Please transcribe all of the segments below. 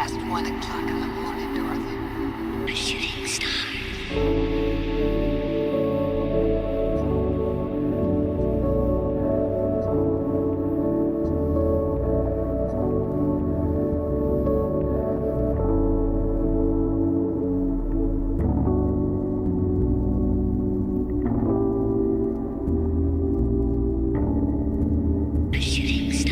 past 1 o'clock in the morning, Dorothy. A shooting star. A shooting star.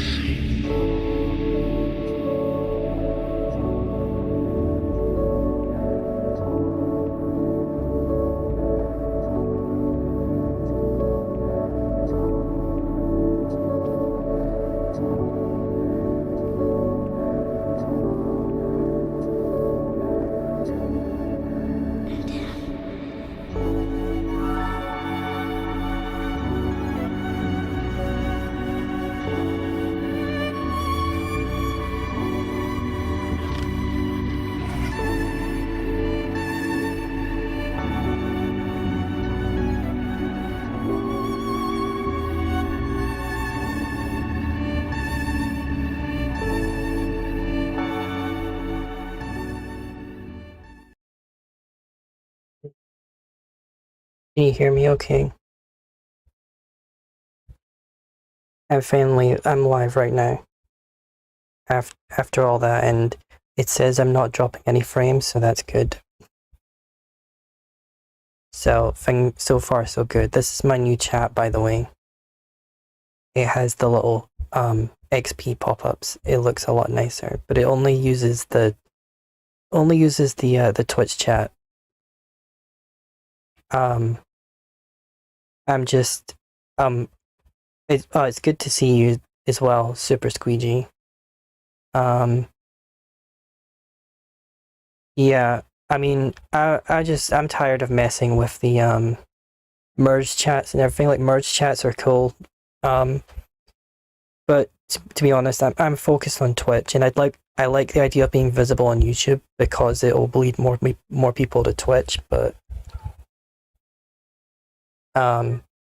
Can you hear me okay? I'm live right now. After all that, and it says I'm not dropping any frames, so that's good. So far so good. This is my new chat, by the way. It has the little XP pop-ups. It looks a lot nicer, but it only uses the Twitch chat. I'm just it's good to see you as well, Super Squeegee. Yeah, I mean, I'm tired of messing with the merge chats and everything. Like, merge chats are cool, but to be honest, I'm focused on Twitch, and I like the idea of being visible on YouTube because it will lead more people to Twitch, but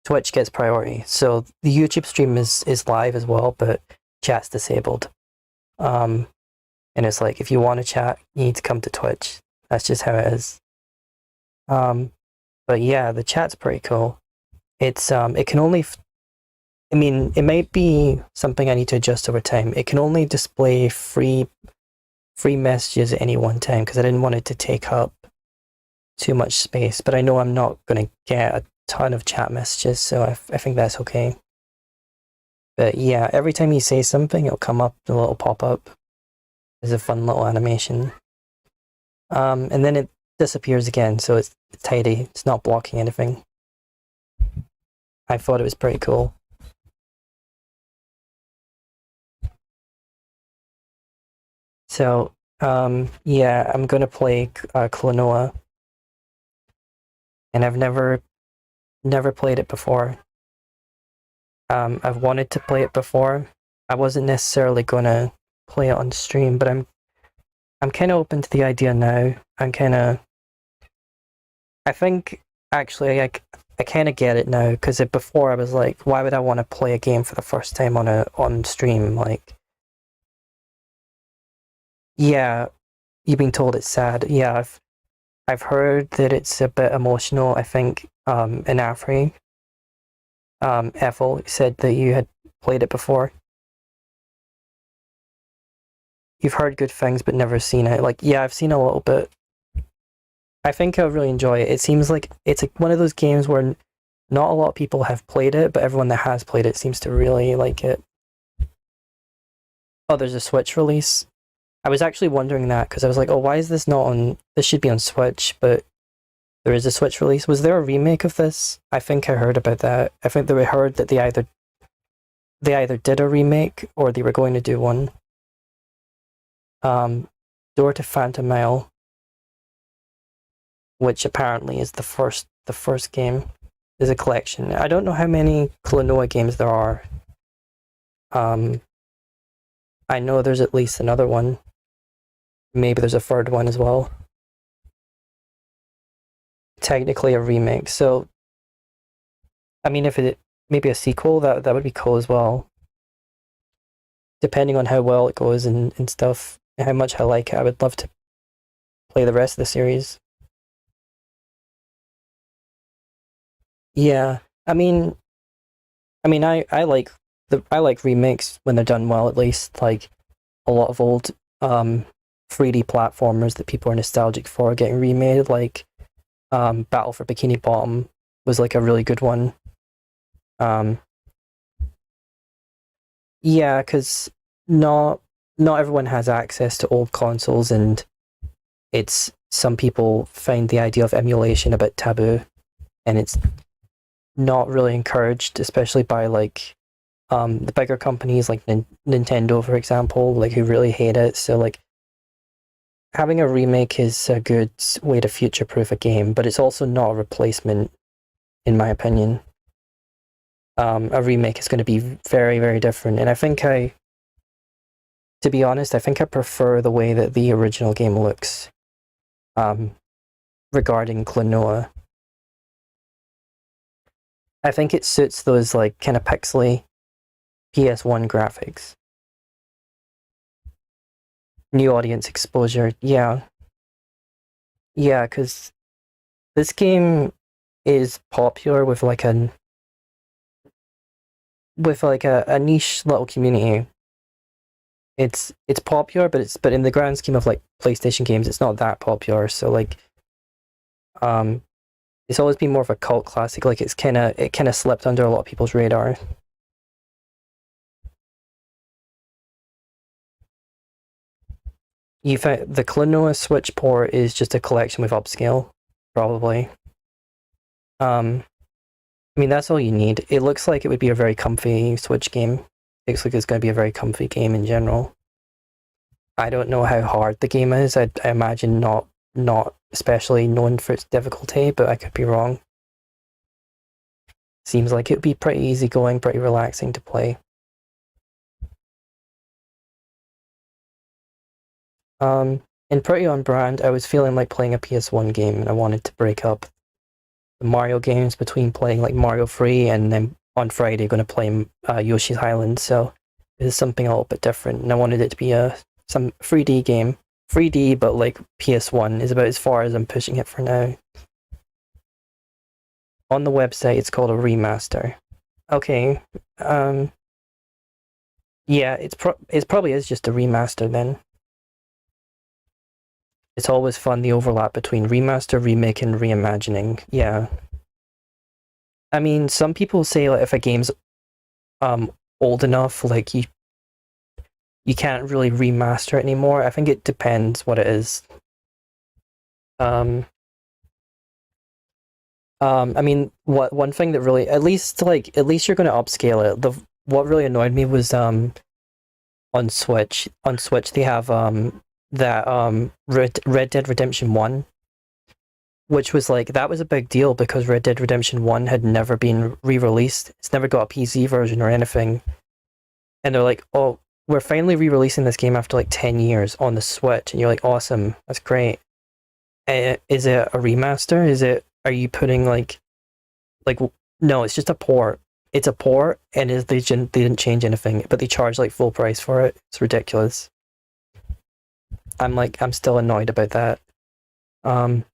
Twitch gets priority. So the YouTube stream is live as well, but chat's disabled. And it's like, if you want to chat, you need to come to Twitch. That's just how it is. But yeah, the chat's pretty cool. It's it can only I mean, it might be something I need to adjust over time. It can only display free messages at any one time because I didn't want it to take up too much space, but I know I'm not going to get a ton of chat messages, so I think that's okay. But yeah, every time you say something, it'll come up, a little pop-up. It's a fun little animation. And then it disappears again, so it's tidy. It's not blocking anything. I thought it was pretty cool. So, yeah, I'm gonna play Klonoa. And I've never played it before. I've wanted to play it before. I wasn't necessarily gonna play it on stream, but I'm kind of open to the idea now. I think actually I kind of get it now, because before I was like, why would I want to play a game for the first time on stream? Like, yeah, you've been told it's sad. Yeah, I've heard that it's a bit emotional. I think in Afri, Ethel said that you had played it before. You've heard good things but never seen it. Like, yeah, I've seen a little bit. I think I'll really enjoy it. It seems like it's like one of those games where not a lot of people have played it, but everyone that has played it seems to really like it. Oh, there's a Switch release. I was actually wondering that because I was like, oh, why is this not on? This should be on Switch, but there is a Switch release. Was there a remake of this? I think I heard about that. I think that we heard that they either did a remake or they were going to do one. Door to Phantomile, which apparently is the first game, is a collection. I don't know how many Klonoa games there are. I know there's at least another one. Maybe there's a third one as well. Technically a remake, so I mean, if it maybe a sequel, that would be cool as well. Depending on how well it goes and stuff. how much I like it. I would love to play the rest of the series. Yeah, I mean, I like remakes when they're done well. At least like a lot of old 3D platformers that people are nostalgic for getting remade, like Battle for Bikini Bottom was like a really good one. Um, yeah, because not not everyone has access to old consoles, and it's some people find the idea of emulation a bit taboo, and it's not really encouraged, especially by like the bigger companies like Nintendo, for example, like who really hate it. So like having a remake is a good way to future proof a game, but it's also not a replacement, in my opinion. A remake is going to be very, very different, and to be honest, I think I prefer the way that the original game looks. Um, regarding Klonoa, I think it suits those like kind of pixely PS1 graphics. New audience exposure, yeah, yeah, because this game is popular with like a niche little community. It's popular, but in the grand scheme of like PlayStation games, it's not that popular. So like um, it's always been more of a cult classic. Like it kind of slipped under a lot of people's radar. You found the Klonoa Switch port is just a collection with upscale, probably. Um, I mean that's all you need. It looks like it would be a very comfy Switch game. It looks like it's going to be a very comfy game in general. I don't know how hard the game is. I imagine not especially known for its difficulty, but I could be wrong. Seems like it would be pretty easygoing, pretty relaxing to play. And pretty on brand, I was feeling like playing a PS1 game, and I wanted to break up the Mario games between playing like Mario 3 and then on Friday going to play Yoshi's Island. So this is something a little bit different, and I wanted it to be some 3D game. 3D, but like PS1 is about as far as I'm pushing it for now. On the website, it's called a remaster. Okay, yeah, it probably is just a remaster then. It's always fun the overlap between remaster, remake, and reimagining. Yeah, I mean, some people say like if a game's old enough, like you can't really remaster it anymore. I think it depends what it is. Um, I mean, what one thing that really, at least you're going to upscale it. The what really annoyed me was on Switch. On Switch, they have that Red Dead Redemption 1, which was like that was a big deal because Red Dead Redemption 1 had never been re-released. It's never got a PC version or anything. And they're like, "Oh, we're finally re-releasing this game after like 10 years on the Switch." And you're like, "Awesome. That's great." Is it a remaster? Are you putting like no, it's just a port. It's a port, and they didn't change anything, but they charge like full price for it. It's ridiculous. I'm still annoyed about that.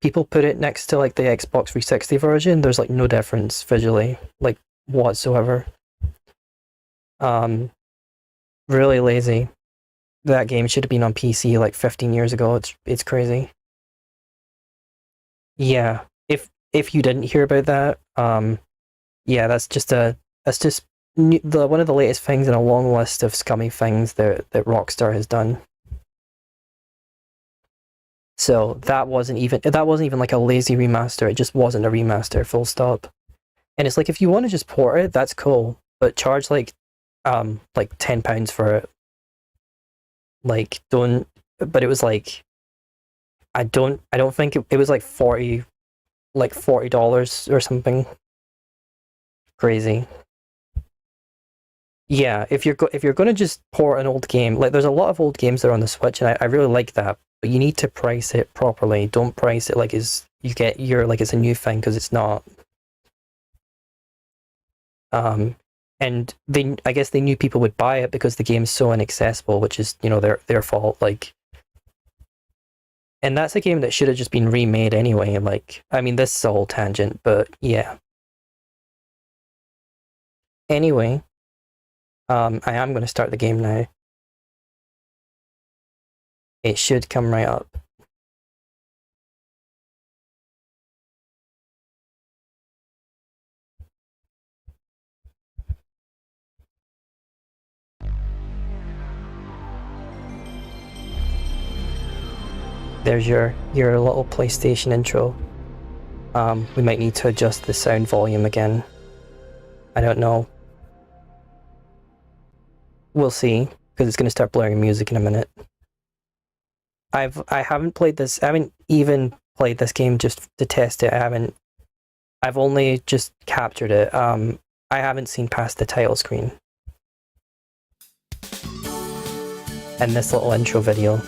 People put it next to like the Xbox 360 version. There's like no difference visually, like whatsoever. Um, really lazy. That game should have been on PC like 15 years ago. It's crazy. Yeah, if you didn't hear about that, yeah, that's just the one of the latest things in a long list of scummy things that Rockstar has done. So that wasn't even like a lazy remaster. It just wasn't a remaster. Full stop. And it's like if you want to just port it, that's cool, but charge like £10 for it. Like don't. But it was like I don't think it was like $40 or something crazy. Yeah, if you're gonna just port an old game, like there's a lot of old games that are on the Switch, and I really like that. But you need to price it properly. Don't price it like it's a new thing because it's not. Um, and I guess they knew people would buy it because the game's so inaccessible, which is their fault. Like And that's a game that should have just been remade anyway. Like, I mean, this is a whole tangent, but yeah. Anyway, I am going to start the game now. It should come right up. There's your little PlayStation intro. We might need to adjust the sound volume again. I don't know. We'll see, because it's going to start blaring music in a minute. I haven't played this. I haven't even played this game just to test it. I've only just captured it. I haven't seen past the title screen. And this little intro video.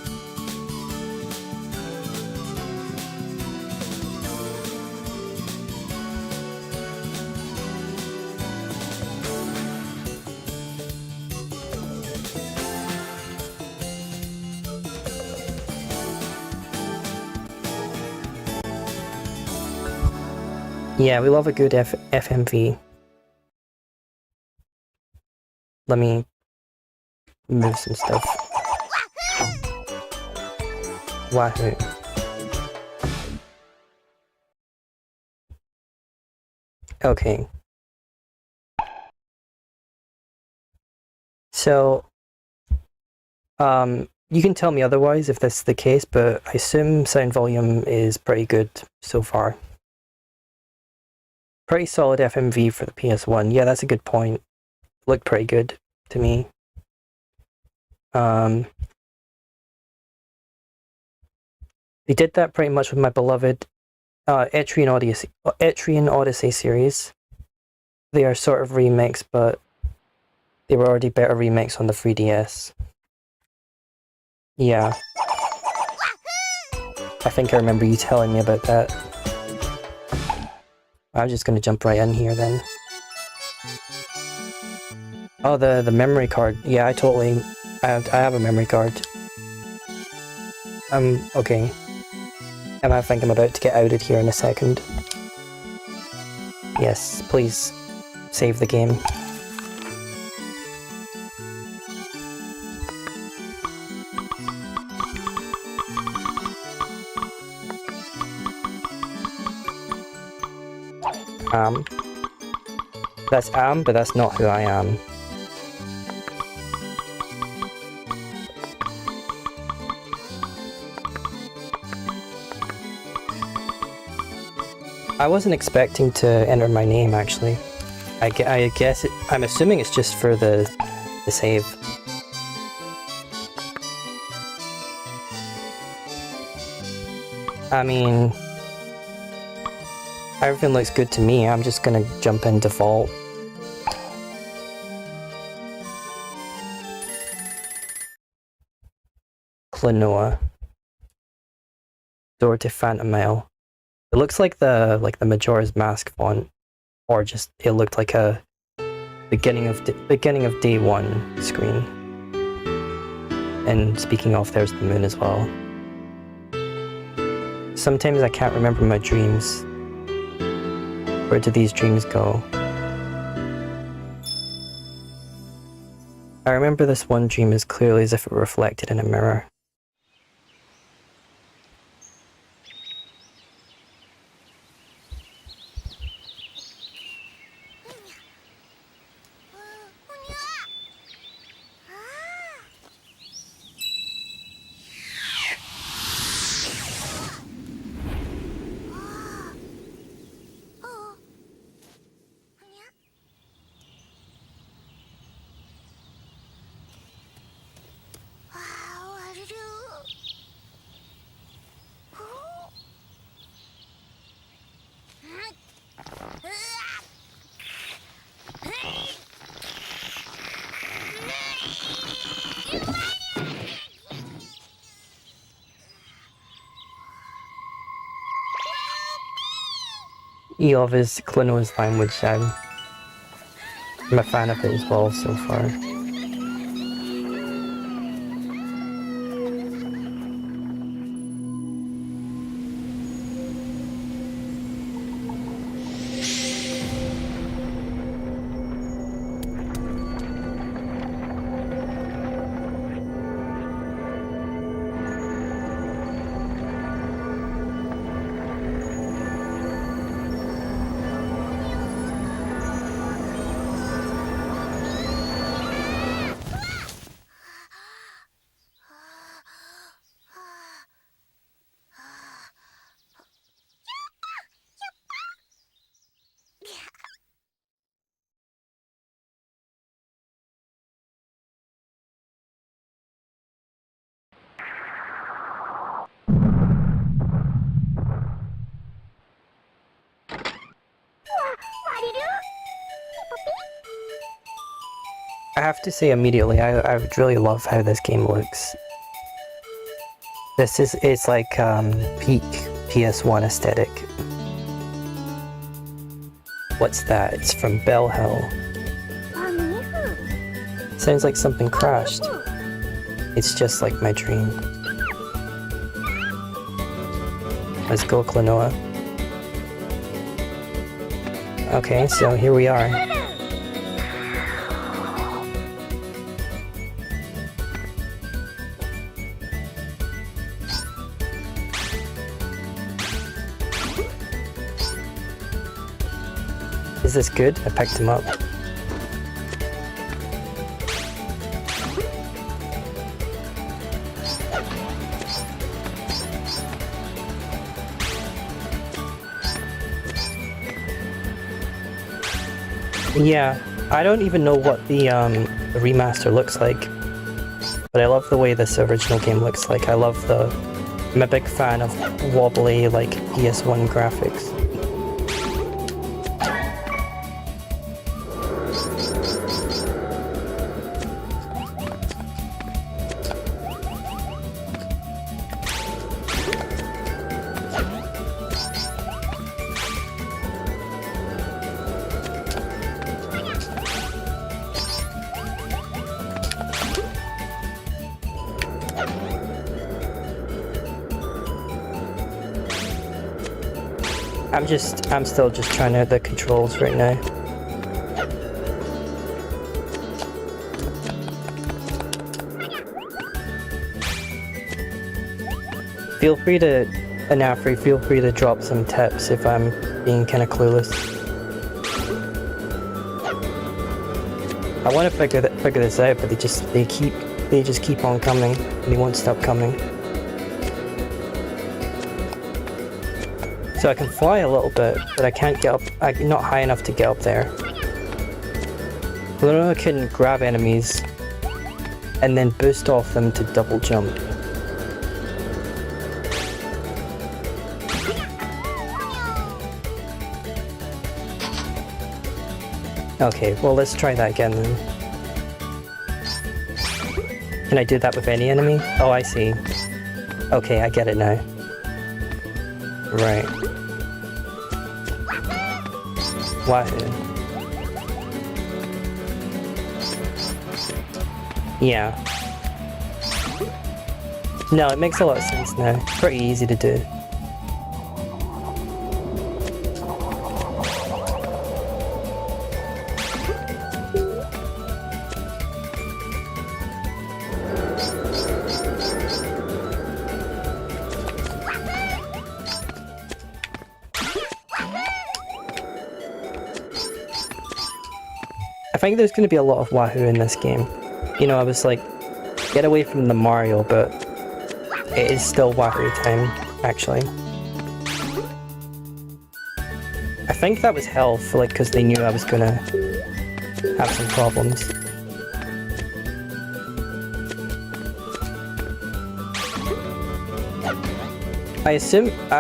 Yeah, we love a good FMV. Let me move some stuff. Wahoo. Okay. So, you can tell me otherwise if this is the case, but I assume sound volume is pretty good so far. Pretty solid FMV for the PS1. Yeah, that's a good point. Looked pretty good to me. They did that pretty much with my beloved Etrian Odyssey series. They are sort of remakes, but they were already better remakes on the 3DS. Yeah. I think I remember you telling me about that. I'm just gonna jump right in here then. Oh, the memory card. Yeah, I have a memory card. Okay. And I think I'm about to get outed here in a second. Yes, please save the game. That's but that's not who I am. I wasn't expecting to enter my name, actually. I guess I'm assuming it's just for the save. I mean, everything looks good to me. I'm just gonna jump in default. Klonoa. Door to Phantomile. It looks like the Majora's Mask font, or just it looked like a beginning of day one screen. And speaking of, there's the moon as well. Sometimes I can't remember my dreams. Where do these dreams go? I remember this one dream as clearly as if it were reflected in a mirror. Eov is Klonoa's language. I'm a fan of it as well so far. I have to say immediately, I really love how this game looks. It's like peak PS1 aesthetic. What's that? It's from Bell Hill. Sounds like something crashed. It's just like my dream. Let's go, Klonoa. Okay, so here we are. Is this good? I picked him up. Yeah, I don't even know what the remaster looks like, but I love the way this original game looks like. I'm a big fan of wobbly, like, PS1 graphics. I'm still just trying out the controls right now. Feel free to, Anafri, feel free to drop some tips if I'm being kind of clueless. I want to figure this out, but they just keep on coming, and they won't stop coming. So I can fly a little bit, but I can't get up. I'm not high enough to get up there. Klonoa can grab enemies and then boost off them to double jump. Okay, well let's try that again then. Can I do that with any enemy? Oh, I see. Okay, I get it now. Right. What? Yeah. No, it makes a lot of sense now. Pretty easy to do. I think there's going to be a lot of Wahoo in this game. You know, I was like, get away from the Mario, but it is still Wahoo time, actually. I think that was health, like, because they knew I was going to have some problems. I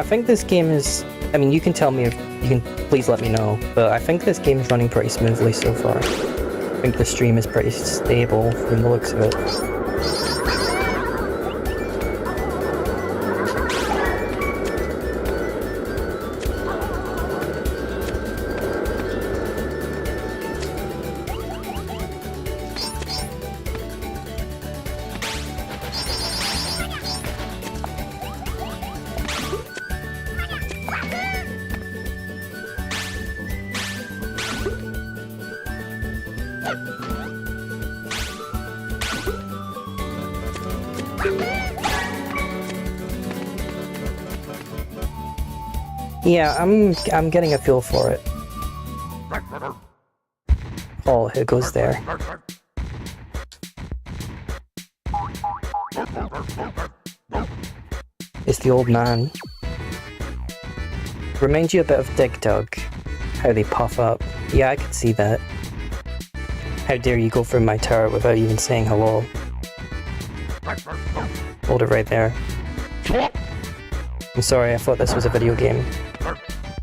think this game is, I mean, you can tell me if, you can please let me know, but I think this game is running pretty smoothly so far. I think the stream is pretty stable from the looks of it. Yeah, I'm getting a feel for it. Oh, who goes there? It's the old man. Reminds you a bit of Dig Dug. How they puff up. Yeah, I could see that. How dare you go through my tower without even saying hello? Hold it right there. I'm sorry, I thought this was a video game.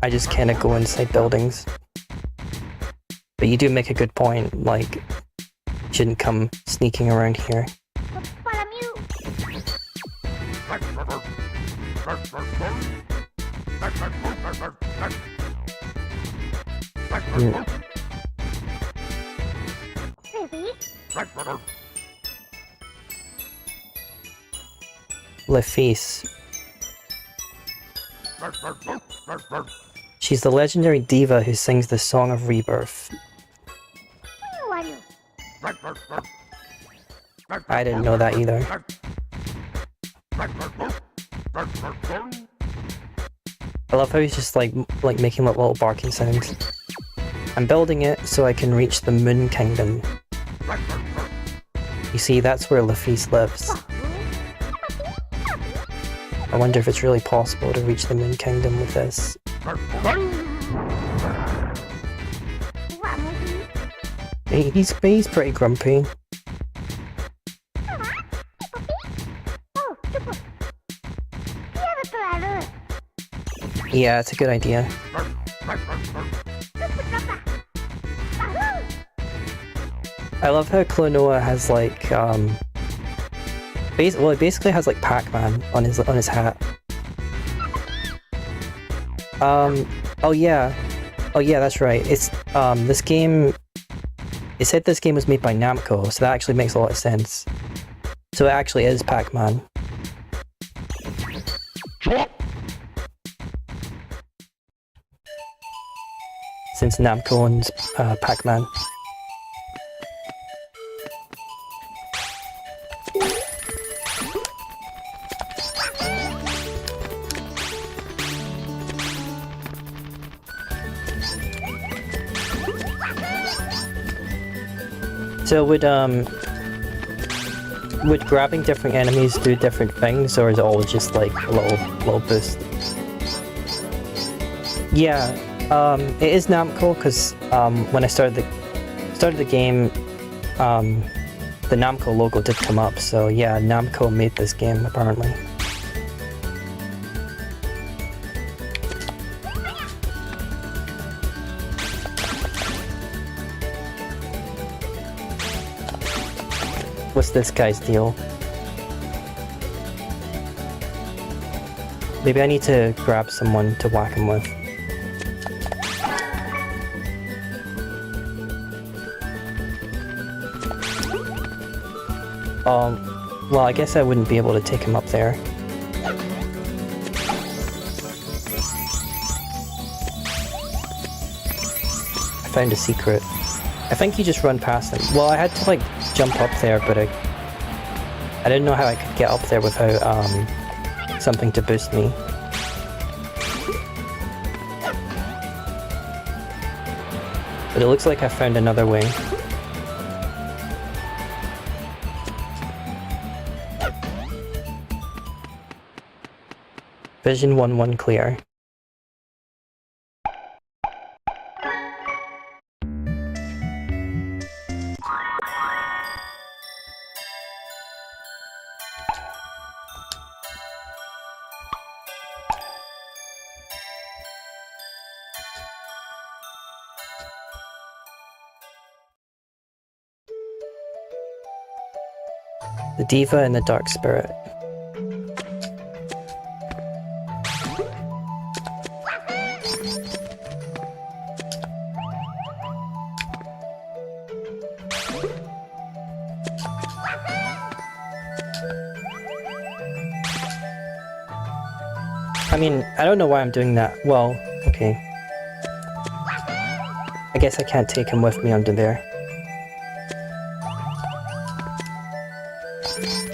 I just cannot go inside buildings. But you do make a good point, like, shouldn't come sneaking around here. Lefise. She's the legendary diva who sings the Song of Rebirth. I didn't know that either. I love how he's just like making little barking sounds. I'm building it so I can reach the Moon Kingdom. You see, that's where Lefise lives. I wonder if it's really possible to reach the Moon Kingdom with this. He's pretty grumpy. Yeah, it's a good idea. I love how Klonoa has like it basically has like Pac-Man on his hat. Oh yeah, that's right. It's this game. It said this game was made by Namco, so that actually makes a lot of sense. So it actually is Pac-Man. Since Namco owns Pac-Man. So would grabbing different enemies do different things, or is it always just like a little boost? Yeah, it is Namco because when I started the game, the Namco logo did come up. So yeah, Namco made this game apparently. What's this guy's deal? Maybe I need to grab someone to whack him with. Well, I guess I wouldn't be able to take him up there. I found a secret. I think you just run past him. Well, I had to like jump up there, but I didn't know how I could get up there without something to boost me. But it looks like I found another way. Vision 1-1 clear. The Diva and the Dark Spirit. I mean, I don't know why I'm doing that. Well, okay. I guess I can't take him with me under there.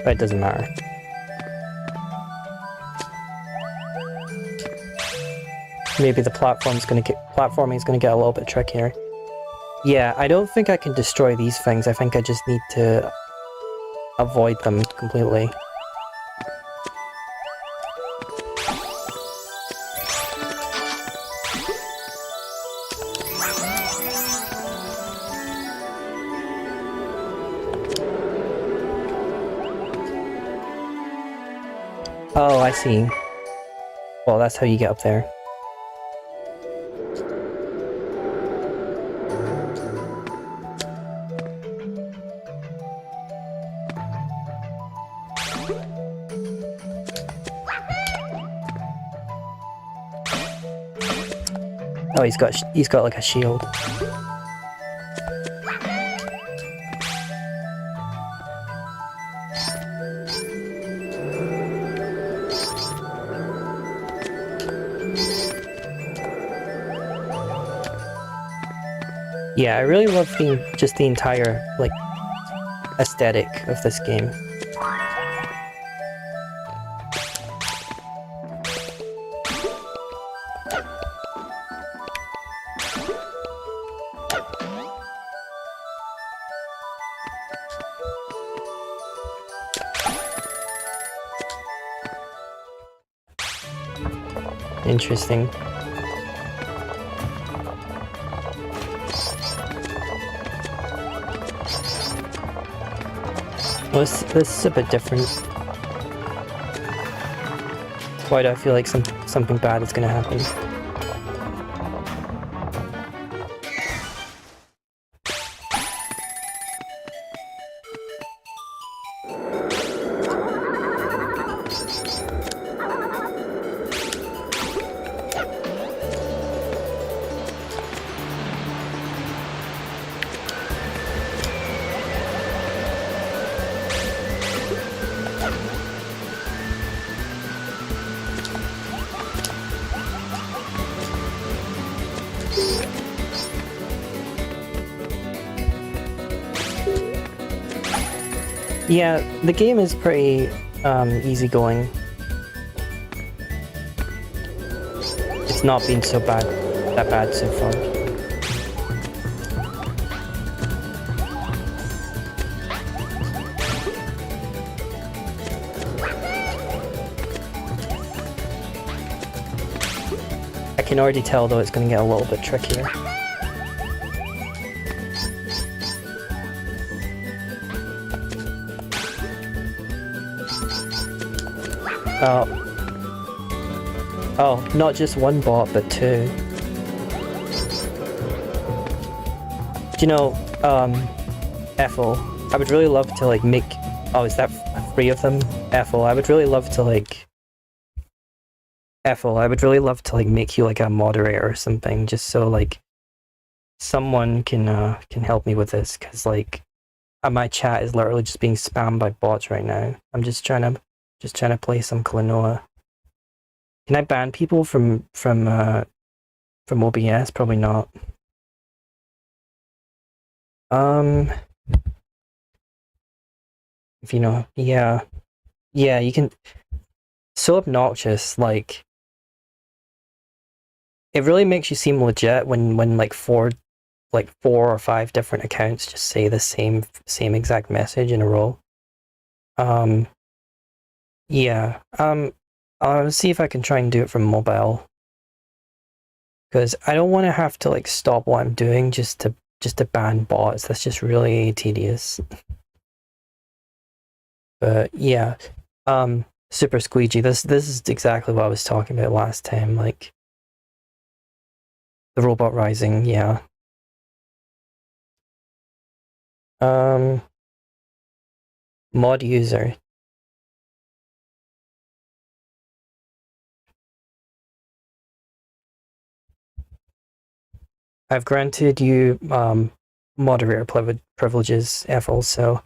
But it doesn't matter. Maybe the platforming is gonna get a little bit trickier. Yeah, I don't think I can destroy these things. I think I just need to avoid them completely. Oh, I see. Well, that's how you get up there. Oh, he's got like a shield. Yeah, I really love just the entire like aesthetic of this game. Interesting. Well, this is a bit different. Why do I feel like something bad is gonna happen? Yeah, the game is pretty easygoing. It's not been that bad so far. I can already tell though it's going to get a little bit trickier. Oh, not just one bot, but two. Do you know, Ethel, I would really love to like make... Oh, is that three of them? Ethel, I would really love to like... Ethel, I would really love to like make you like a moderator or something, just so like someone can help me with this, because like my chat is literally just being spammed by bots right now. I'm just trying to play some Klonoa. Can I ban people from OBS? Probably not. If you know, yeah, you can. So obnoxious, like it really makes you seem legit when like four or five different accounts just say the same exact message in a row. Yeah. I'll see if I can try and do it from mobile, because I don't want to have to like stop what I'm doing just to ban bots. That's just really tedious. But yeah, Super Squeegee. This is exactly what I was talking about last time. Like the Robot Rising. Yeah. Mod user. I've granted you moderator privileges, Ethel, so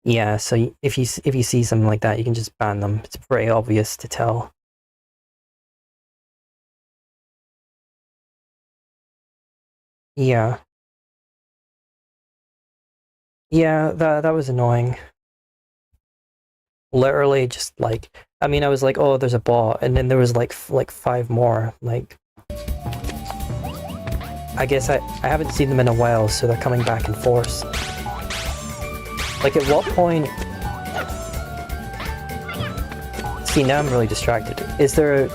yeah, so if you see something like that, you can just ban them. It's very obvious to tell. Yeah. Yeah, that was annoying. Literally just like, I mean, I was like, oh, there's a bot, and then there was like five more. Like, I guess I haven't seen them in a while, so they're coming back in force. Like, at what point... See, now I'm really distracted. Is there...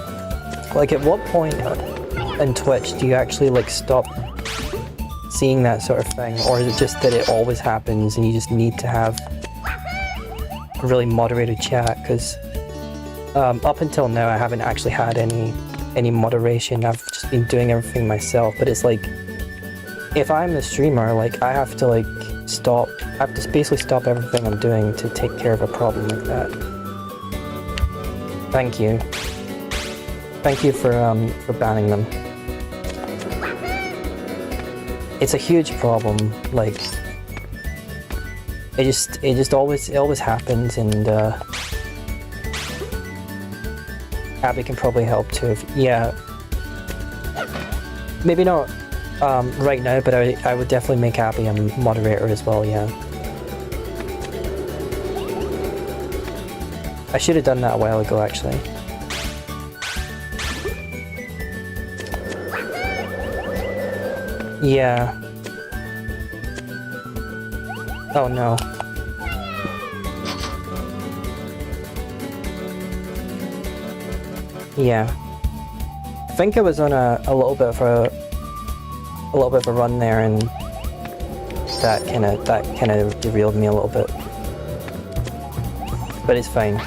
Like, at what point in Twitch do you actually, like, stop seeing that sort of thing? Or is it just that it always happens and you just need to have a really moderated chat? Because up until now, I haven't actually had any moderation. I've just been doing everything myself. But it's like, if I'm the streamer, like, I have to, like, stop... I have to basically stop everything I'm doing to take care of a problem like that. Thank you. Thank you for banning them. it's a huge problem. Like, it always happens, and Abby can probably help too. Yeah, maybe not right now, but I would definitely make Abby a moderator as well. Yeah, I should have done that a while ago, actually. Yeah. Oh no. Yeah. I think I was on a little bit of a run there, and that kind of derailed me a little bit. But it's fine.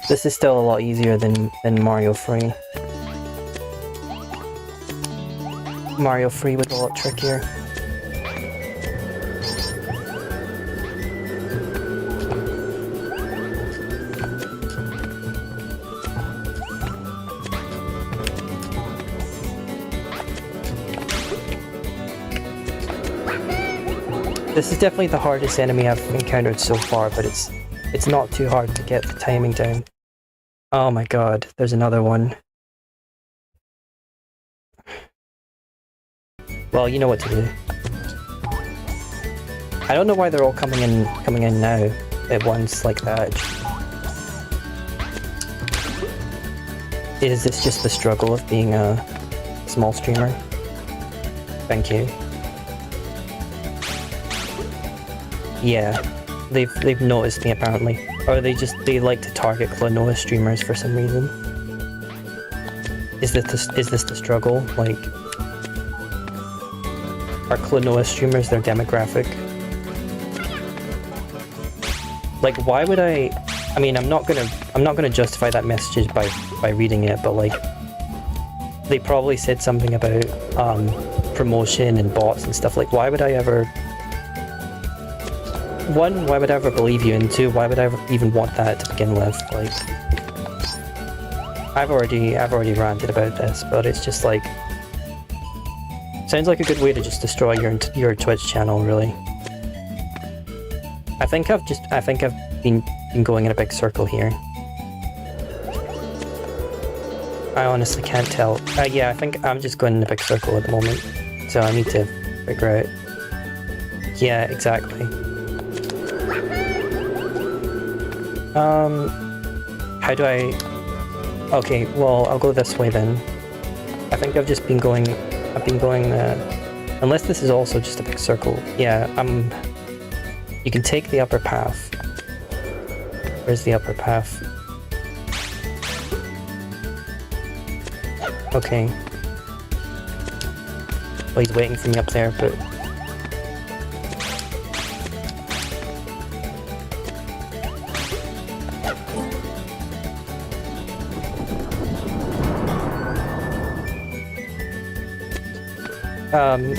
This is still a lot easier than Mario Free. Mario Free was a lot trickier. This is definitely the hardest enemy I've encountered so far, but it's not too hard to get the timing down. Oh my god, there's another one. Well, you know what to do. I don't know why they're all coming in now at once like that. Is this just the struggle of being a small streamer? Thank you. Yeah, they've noticed me apparently. Or they like to target Klonoa streamers for some reason. Is this the struggle? Like, are Klonoa streamers their demographic? Like, why would I mean, I'm not gonna justify that message by reading it, but like, they probably said something about promotion and bots and stuff. Like, why would I ever? One, why would I ever believe you? And two, why would I ever even want that to begin with? Like, I've already ranted about this, but it's just like, sounds like a good way to just destroy your Twitch channel, really. I think I've been going in a big circle here. I honestly can't tell. Yeah, I think I'm just going in a big circle at the moment, so I need to figure out. Yeah, exactly. How do I... Okay, well, I'll go this way then. I think I've been going, unless this is also just a big circle. Yeah, you can take the upper path. Where's the upper path? Okay. Well, he's waiting for me up there, but...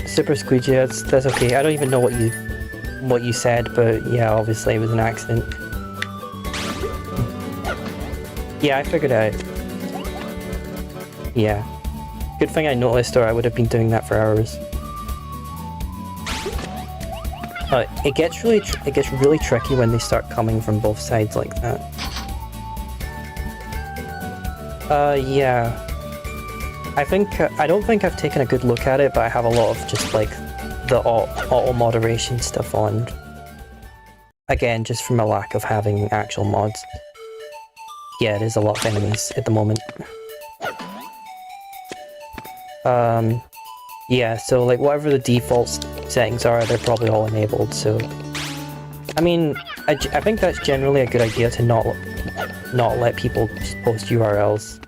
Super Squeegee, that's okay. I don't even know what you said, but yeah, obviously it was an accident. Yeah, I figured out. Yeah. Good thing I noticed, or I would have been doing that for hours. It gets really tricky when they start coming from both sides like that. Yeah. I don't think I've taken a good look at it, but I have a lot of just like the auto moderation stuff on. Again, just from a lack of having actual mods. Yeah, it is a lot of enemies at the moment. Yeah, so like whatever the default settings are, they're probably all enabled, so... I mean, I think that's generally a good idea to not let people post URLs.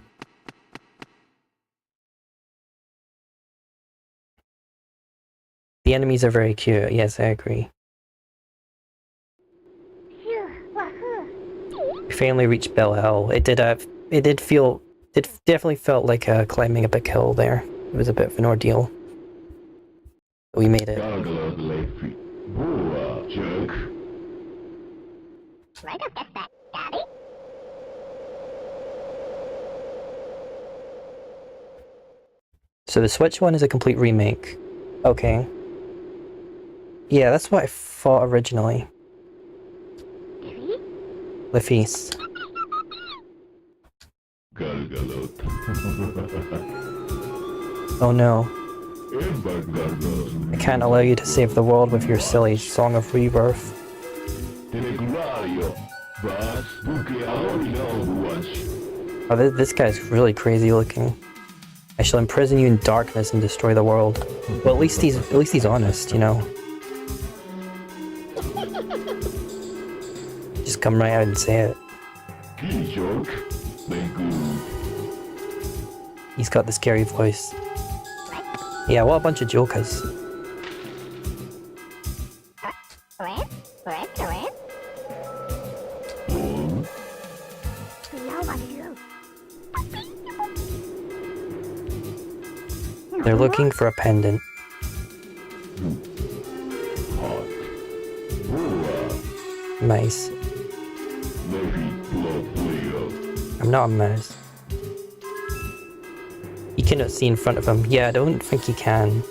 The enemies are very cute, yes, I agree. We finally reached Bell Hill. It did feel It definitely felt like climbing a big hill there. It was a bit of an ordeal. We made it. Right up, get that, Daddy. So the Switch one is a complete remake. Okay. Yeah, that's what I thought originally. The feast. Oh no. I can't allow you to save the world with your silly Song of Rebirth. Oh, this guy's really crazy looking. I shall imprison you in darkness and destroy the world. Well, at least he's honest, you know. Just come right out and say it. He's got the scary voice. Yeah, what a bunch of jokers. They're looking for a pendant. Nice. I'm not a mouse. He cannot see in front of him. Yeah, I don't think he can.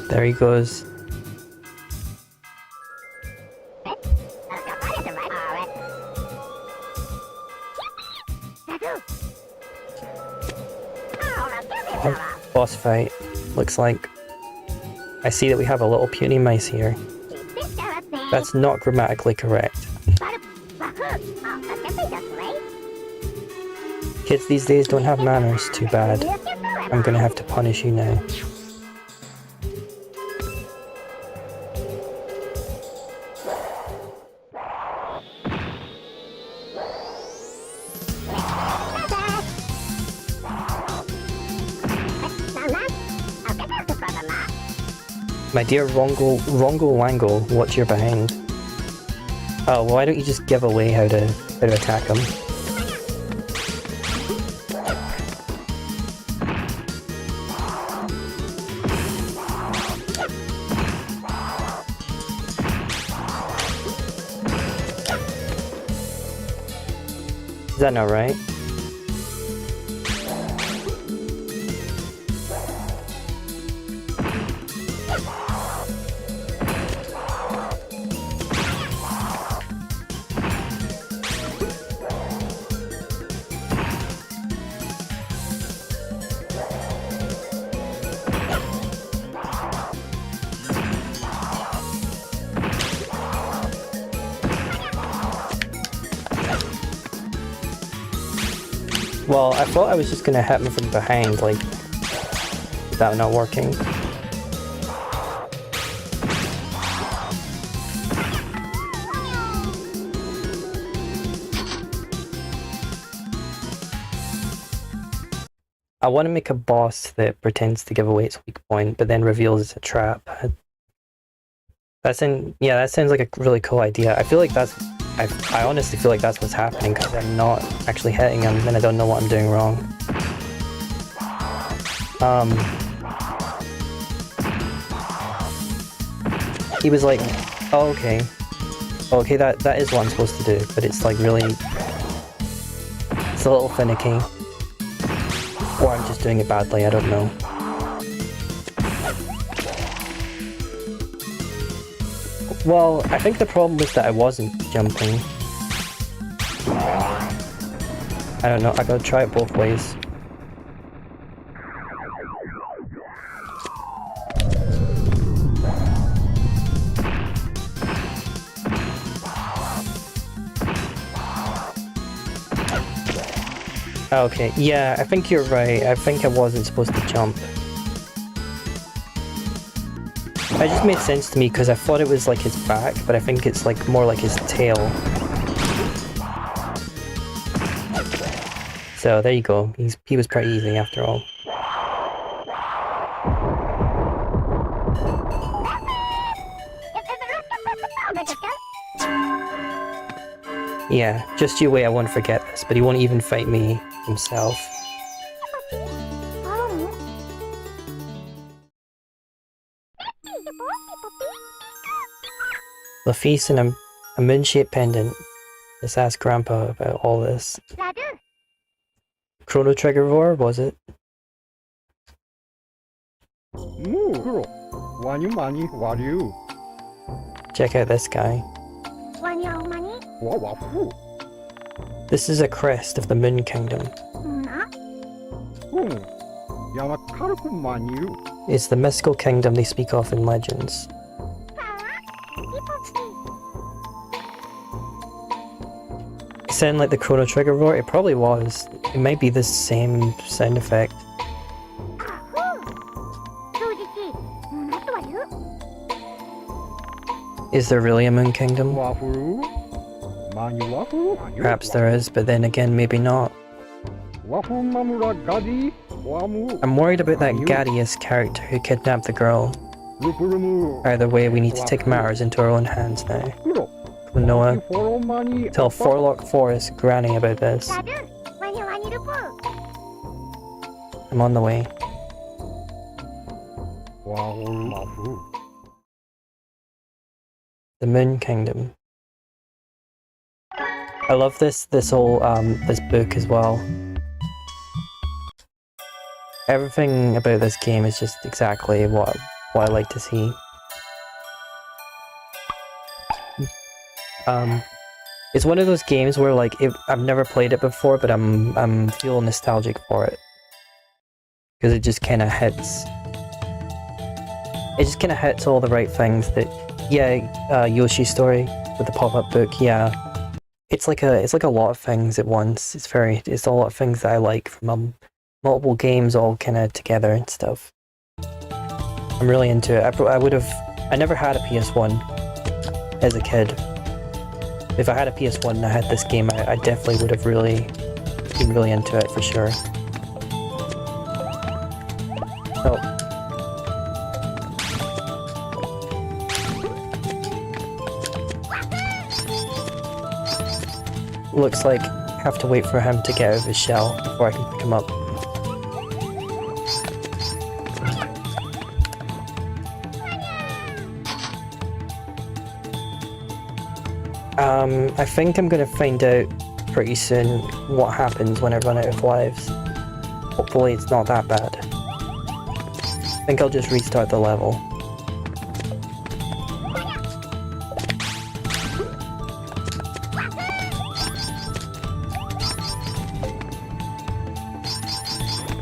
There he goes. Boss fight, looks like. I see that we have a little puny mice here. That's not grammatically correct. Kids these days don't have manners, too bad. I'm gonna have to punish you now. My dear Rongo Wango, watch your behind. Oh, well, why don't you just give away how to attack him? Is that not right? Well, I thought I was just gonna hit him from behind, like, that not working. I want to make a boss that pretends to give away its weak point, but then reveals it's a trap. That sounds like a really cool idea. I feel like I honestly feel like that's what's happening, because I'm not actually hitting him and I don't know what I'm doing wrong. He was like, oh, okay, that is what I'm supposed to do, but it's like really, it's a little finicky. Or I'm just doing it badly, I don't know. Well, I think the problem was that I wasn't jumping. I don't know, I gotta try it both ways. Okay, yeah, I think you're right. I think I wasn't supposed to jump. It just made sense to me because I thought it was like his back, but I think it's like more like his tail. So there you go. He was pretty easy after all. Yeah, just you wait, I won't forget this, but he won't even fight me himself. Lafitte and a moon-shaped pendant. Let's ask Grandpa about all this. Chrono Trigger Roar, was it? Check out this guy. This is a crest of the Moon Kingdom. It's the mystical kingdom they speak of in legends. It sounded like the Chrono Trigger roar. It probably was. It might be the same sound effect. Is there really a Moon Kingdom? Perhaps there is, but then again, maybe not. I'm worried about that Gadius character who kidnapped the girl. Either way, we need to take matters into our own hands now. Klonoa, tell Forlock Forest Granny about this. I'm on the way. The Moon Kingdom. I love this whole this book as well. Everything about this game is just exactly what I like to see. It's one of those games where like I've never played it before, but I'm feeling nostalgic for it because it just kind of hits. It just kind of hits all the right things that. Yeah, Yoshi's Story with the pop-up book. Yeah, it's like a lot of things at once. It's a lot of things that I like from multiple games all kind of together and stuff. I'm really into it. I never had a PS1 as a kid. If I had a PS1 and I had this game, I definitely would have been really into it for sure. Oh. Looks like I have to wait for him to get out of his shell before I can pick him up. I think I'm gonna find out pretty soon what happens when I run out of lives. Hopefully it's not that bad. I think I'll just restart the level.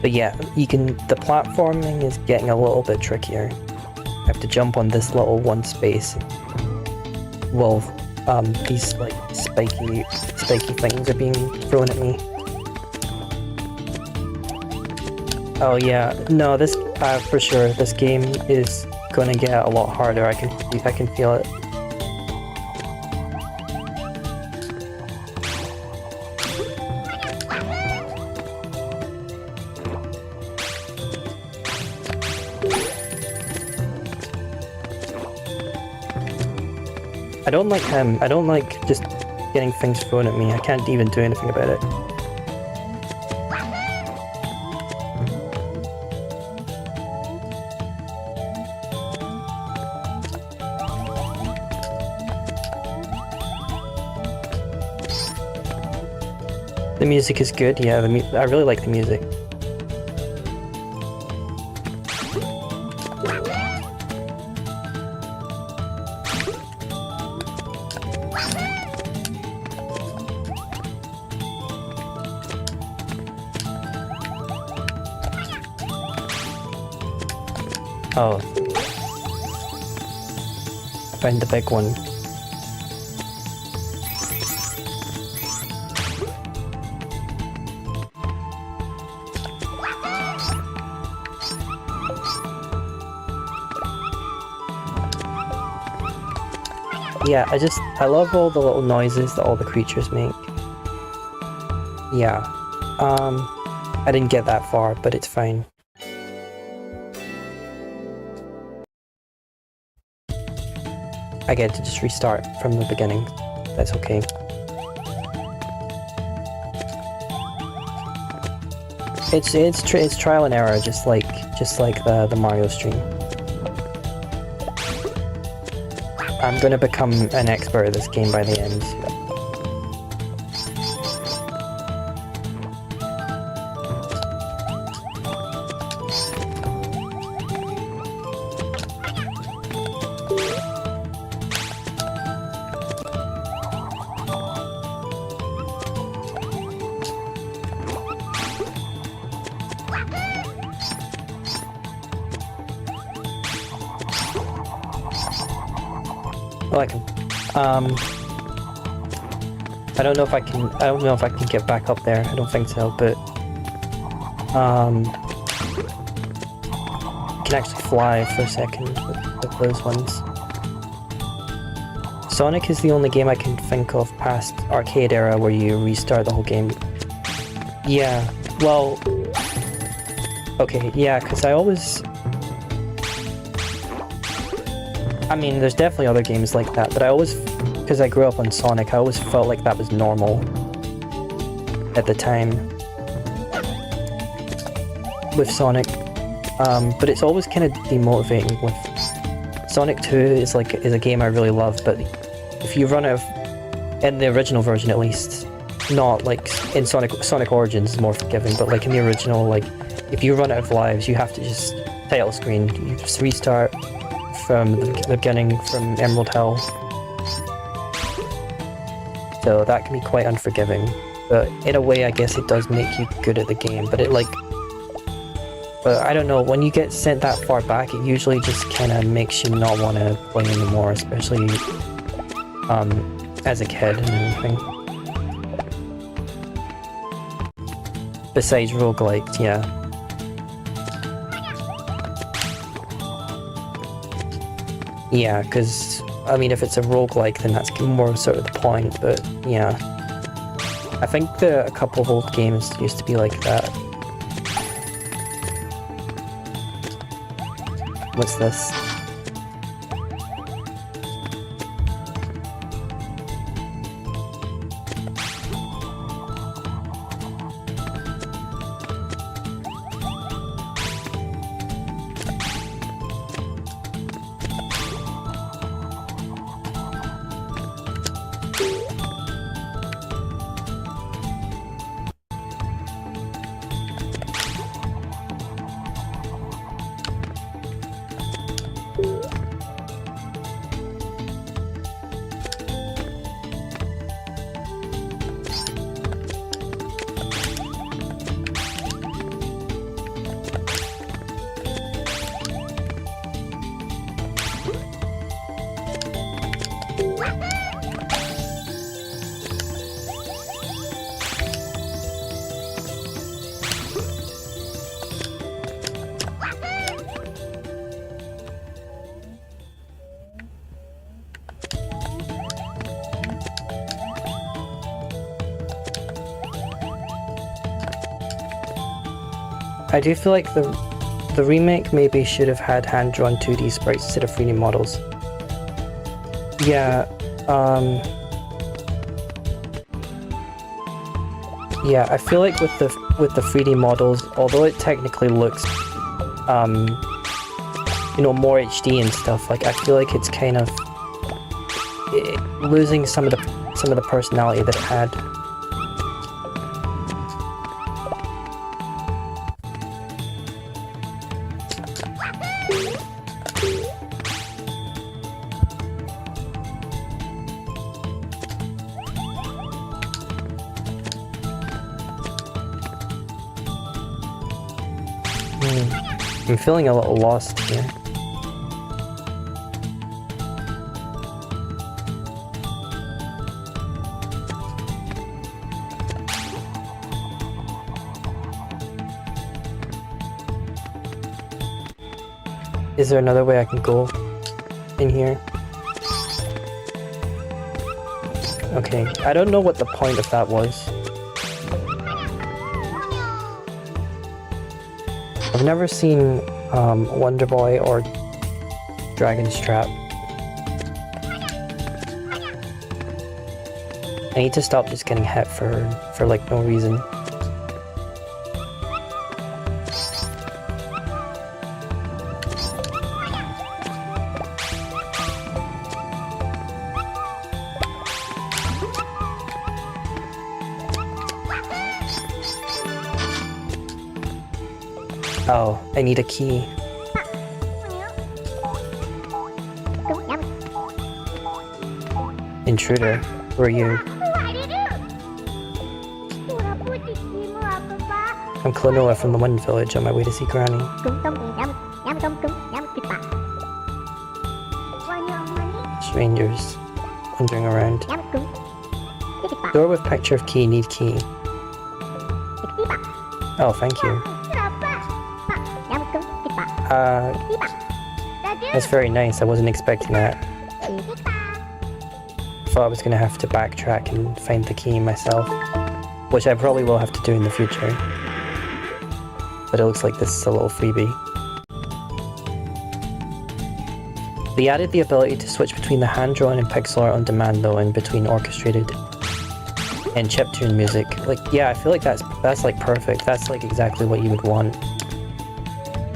But yeah, the platforming is getting a little bit trickier. I have to jump on this little one space. Well, these like spiky things are being thrown at me. Oh yeah, no, this for sure. This game is gonna get a lot harder. I can feel it. I don't like him. I don't like just getting things thrown at me. I can't even do anything about it. The music is good. Yeah, I really like the music. Oh. Find the big one. Yeah, I love all the little noises that all the creatures make. Yeah. I didn't get that far, but it's fine. I get to just restart from the beginning. That's okay. It's trial and error, just like the Mario stream. I'm gonna become an expert at this game by the end. Oh, I can. I don't know if I can. I don't know if I can get back up there. I don't think so, but you can actually fly for a second with those ones. Sonic is the only game I can think of past arcade era where you restart the whole game. Yeah. Well. Okay. Yeah, because I always. I mean, there's definitely other games like that, but I always, because I grew up on Sonic, I always felt like that was normal at the time with Sonic. But it's always kind of demotivating with Sonic 2 is a game I really love, but if you run out of, in the original version at least, not like in Sonic Origins is more forgiving, but like in the original, like if you run out of lives, you have to just title screen, you just restart from the beginning, from Emerald Hill. So that can be quite unforgiving, but in a way I guess it does make you good at the game, but but I don't know, when you get sent that far back, it usually just kind of makes you not want to play anymore, especially as a kid and everything. Besides roguelikes, yeah. Yeah, because, I mean, if it's a roguelike, then that's more sort of the point, but yeah. I think a couple of old games used to be like that. What's this? I do feel like the remake maybe should have had hand-drawn 2D sprites instead of 3D models. Yeah, yeah, I feel like with the 3D models, although it technically looks, you know, more HD and stuff, like I feel like it's kind of losing some of the personality that it had. I'm feeling a little lost here. Is there another way I can go in here? Okay, I don't know what the point of that was. I've never seen Wonder Boy or Dragon's Trap. I need to stop just getting hit for like no reason. Oh, I need a key. Intruder, who are you? I'm Klonoa from the Wind Village on my way to see Granny. Strangers wandering around. Door with picture of key, need key. Oh, thank you. That's very nice, I wasn't expecting that. Thought I was gonna have to backtrack and find the key myself, which I probably will have to do in the future. But it looks like this is a little freebie. They added the ability to switch between the hand-drawn and pixel art on demand though, and between orchestrated and chiptune music. Like, yeah, I feel like that's like perfect. That's like exactly what you would want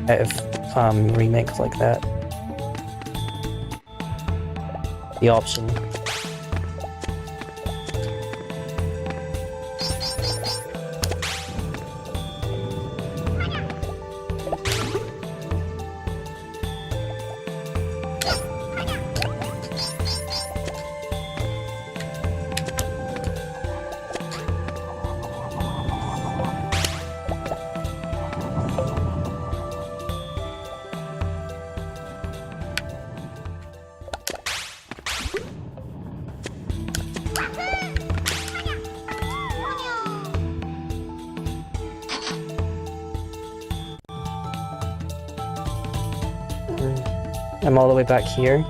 out of remakes like that. The option. I'm all the way back here.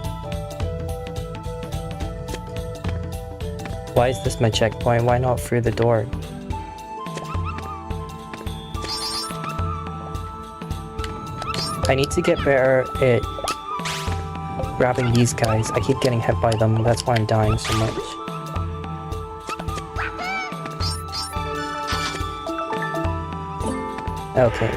Why is this my checkpoint? Why not through the door? I need to get better at grabbing these guys. I keep getting hit by them, that's why I'm dying so much. Okay.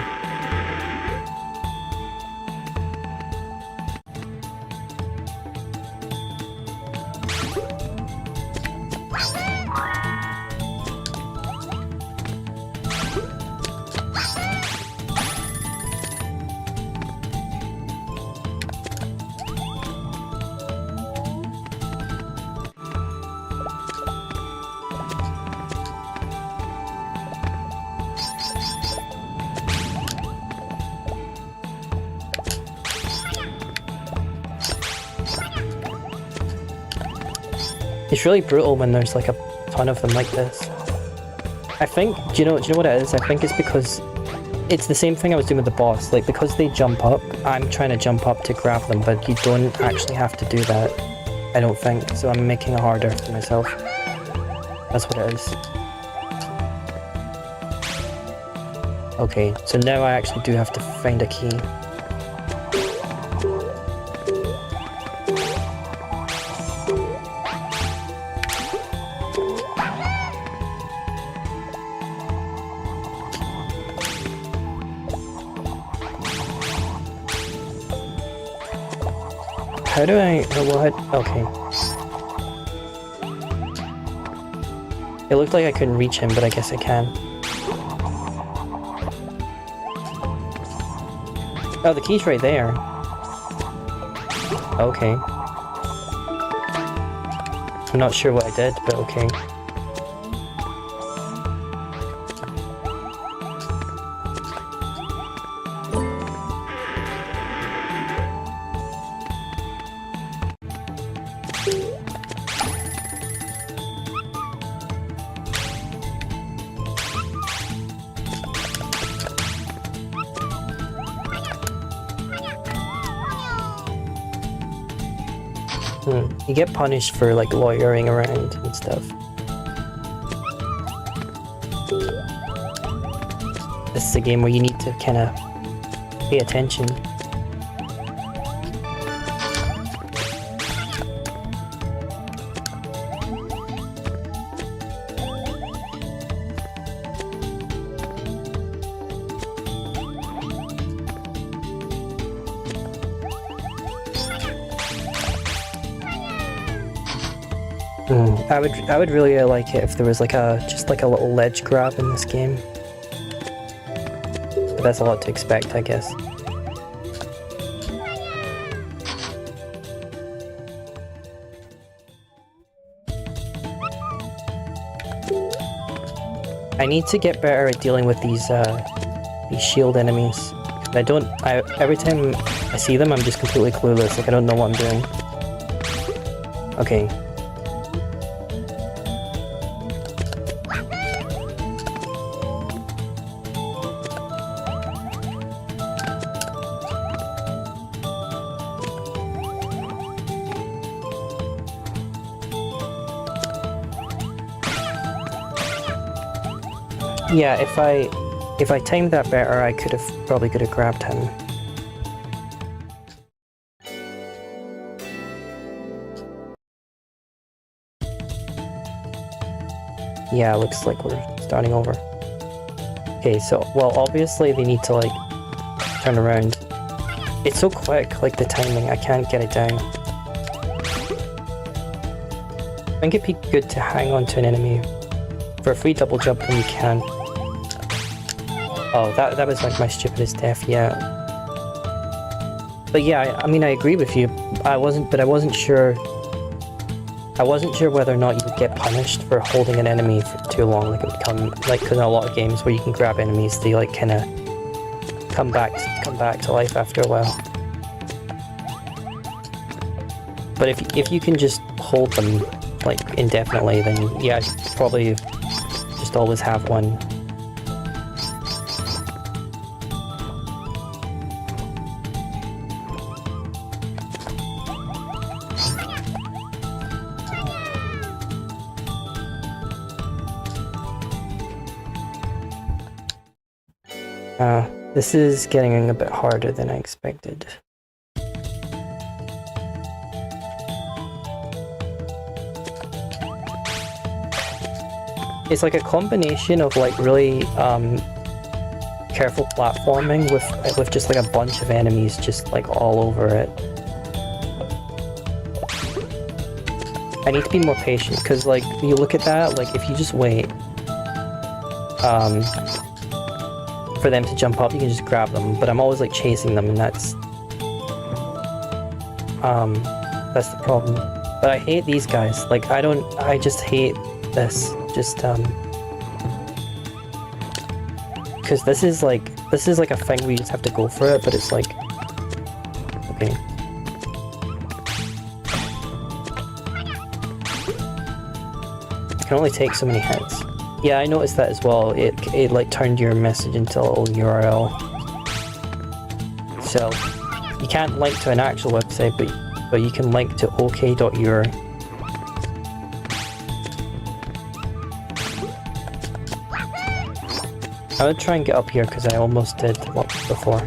It's really brutal when there's like a ton of them like this. I think, do you know what it is? I think it's because it's the same thing I was doing with the boss. Like, because they jump up, I'm trying to jump up to grab them, but you don't actually have to do that. I don't think, so I'm making it harder for myself. That's what it is. Okay, so now I actually do have to find a key. How do I... what? Okay. It looked like I couldn't reach him, but I guess I can. Oh, the key's right there. Okay. I'm not sure what I did, but okay. You get punished for like loitering around and stuff. This is a game where you need to kind of pay attention. I would really like it if there was like just like a little ledge grab in this game. But that's a lot to expect, I guess. I need to get better at dealing with these shield enemies. Every time I see them, I'm just completely clueless. Like I don't know what I'm doing. Okay. Yeah, if I timed that better, I probably could have grabbed him. Yeah, looks like we're starting over. Okay, so, well, obviously they need to, like, turn around. It's so quick, like, the timing, I can't get it down. I think it'd be good to hang on to an enemy for a free double jump when you can. Oh, that was like my stupidest death, yeah. But yeah, I mean, I agree with you. I wasn't sure whether or not you would get punished for holding an enemy for too long. Like it would come, like, because in a lot of games where you can grab enemies, they like kind of come back to life after a while. But if you can just hold them like indefinitely, then yeah, you probably just always have one. This is getting a bit harder than I expected. It's like a combination of like really careful platforming with just like a bunch of enemies just like all over it. I need to be more patient because like you look at that, like if you just wait for them to jump up, you can just grab them, but I'm always like chasing them, and that's the problem. But I hate these guys. Like I just hate this. Just because this is like a thing where you just have to go for it, but it's like okay. You can only take so many hits. Yeah, I noticed that as well. It like turned your message into a little URL. So you can't link to an actual website, but you can link to ok.ur. I would try and get up here because I almost did before.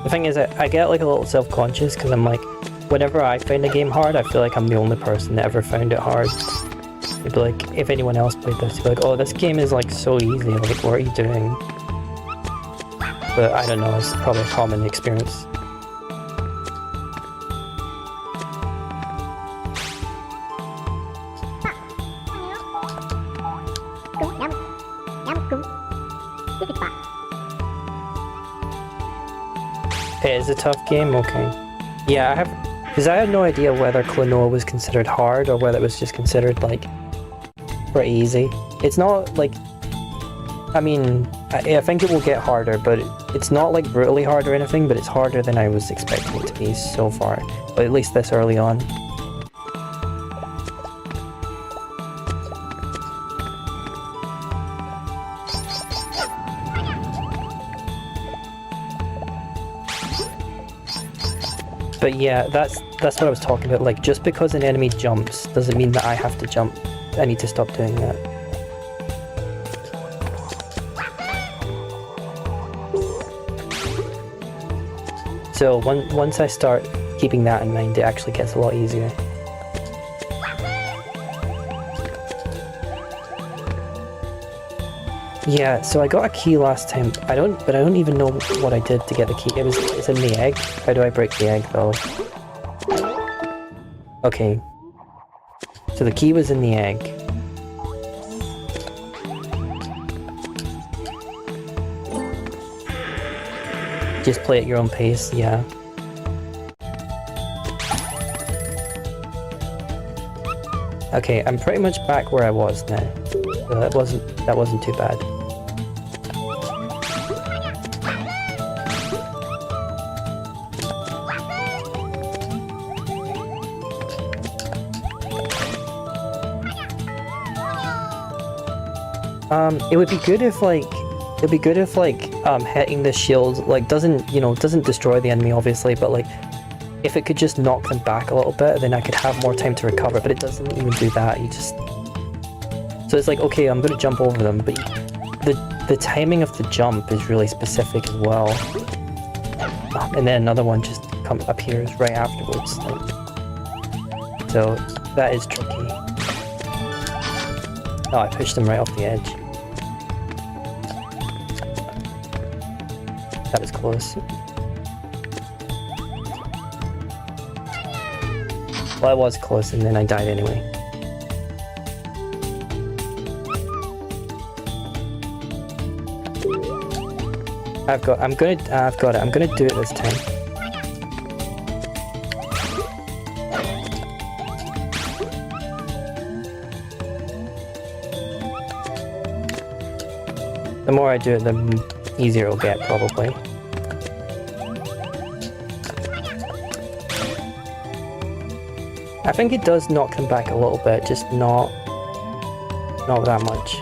The thing is, I get like a little self-conscious because I'm like, whenever I find a game hard, I feel like I'm the only person that ever found it hard. It'd be like, if anyone else played this, you'd be like, oh, this game is like so easy, like what are you doing? But I don't know, it's probably a common experience. It is a tough game, okay. Yeah, Because I had no idea whether Klonoa was considered hard or whether it was just considered, like, pretty easy. It's not, like... I mean, I think it will get harder, but it's not, like, brutally hard or anything, but it's harder than I was expecting it to be so far. But at least this early on. But yeah, that's what I was talking about. Like, just because an enemy jumps doesn't mean that I have to jump. I need to stop doing that. So once I start keeping that in mind, it actually gets a lot easier. Yeah, so I got a key last time. I don't even know what I did to get the key. It's in the egg. How do I break the egg though? Okay. So the key was in the egg. Just play at your own pace, yeah. Okay, I'm pretty much back where I was now. So that wasn't too bad. It would be good if hitting the shield doesn't destroy the enemy obviously, but like if it could just knock them back a little bit, then I could have more time to recover, but it doesn't even do that. So it's like, okay, I'm gonna jump over them, but the timing of the jump is really specific as well. And then another one just appears right afterwards. So that is tricky. Oh, I pushed them right off the edge. That was close. Well, I was close and then I died anyway. I've got it. I'm gonna do it this time. The more I do it, the easier it'll get, probably. I think it does knock them back a little bit, just not that much.